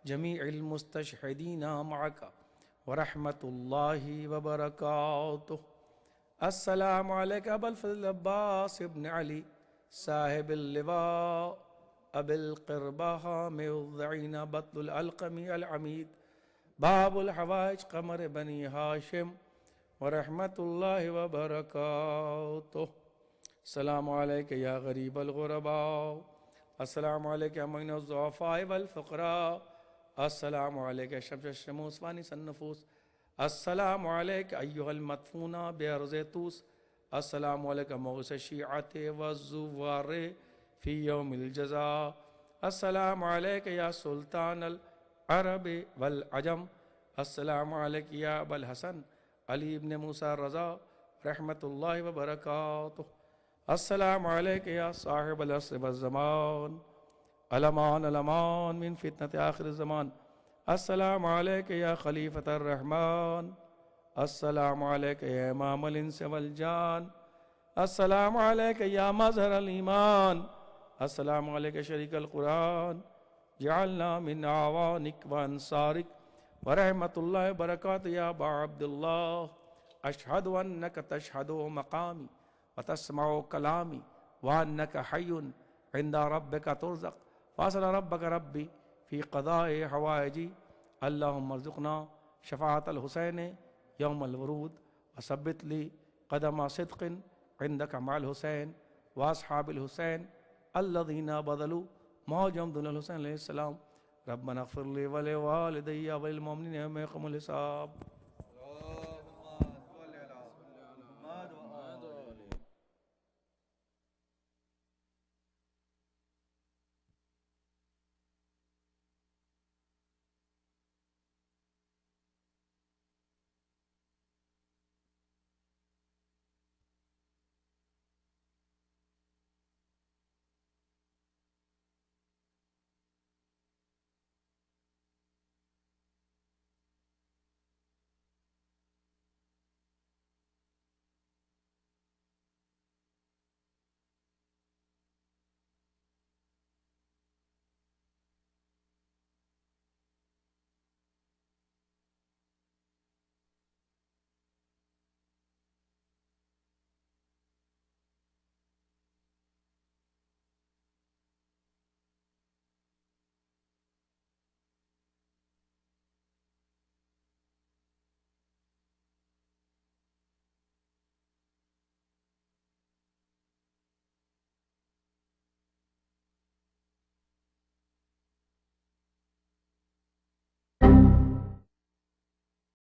جمیع المستشہدین معک ورحمت اللہ وبرکاتہ السلام علیک ابا الفضل عباس ابن علی صاحب اللواء ابی القربہ حامل الضعین بطل العلقمی العمید باب الحوائج قمر بنی ہاشم ورحمت اللہ وبرکاتہ السلام علیک یا غریب الغرباء السلام علیک یا معین الضعفاء والفقراء السلام علیک شمس الشموس وانس النفوس السلام علیک ایہا المدفون بیارض توس السلام علیک مغس الشیعت والزوار فی یوم الجزاء السلام علیک یا سلطان العرب والعجم السلام علیک یا ابا الحسن علی ابن موسیٰ رضا رحمت اللہ وبرکاتہ السلام علیک یا صاحب العصر والزمان علمان علمان من فتنة آخر الزمان السلام علیک یا خلیفۃ الرحمن السلام علیک یا امام الانس والجان، السلام علیک یا مظہر الایمان، السلام علیک شریک القرآن، جعلنا من اعوانک وانصارک ورحمت اللہ وبرکاتہ یا ابا عبداللہ، اشہد انک تشہد مقامی وتسمع کلامی وانک حی عند ربک ترزق فاسل ربک ربی فی قضاء حوائجی، اللہم ارزقنا شفاعت الحسین یوم الورود وثبت لی قدم صدق عندک مع الحسین واصحاب الحسین الذین بذلوا معجم دون الحسین علیہ السلام، ربنا اغفر لی ولوالدی وللمؤمنین یوم یقوم الحساب۔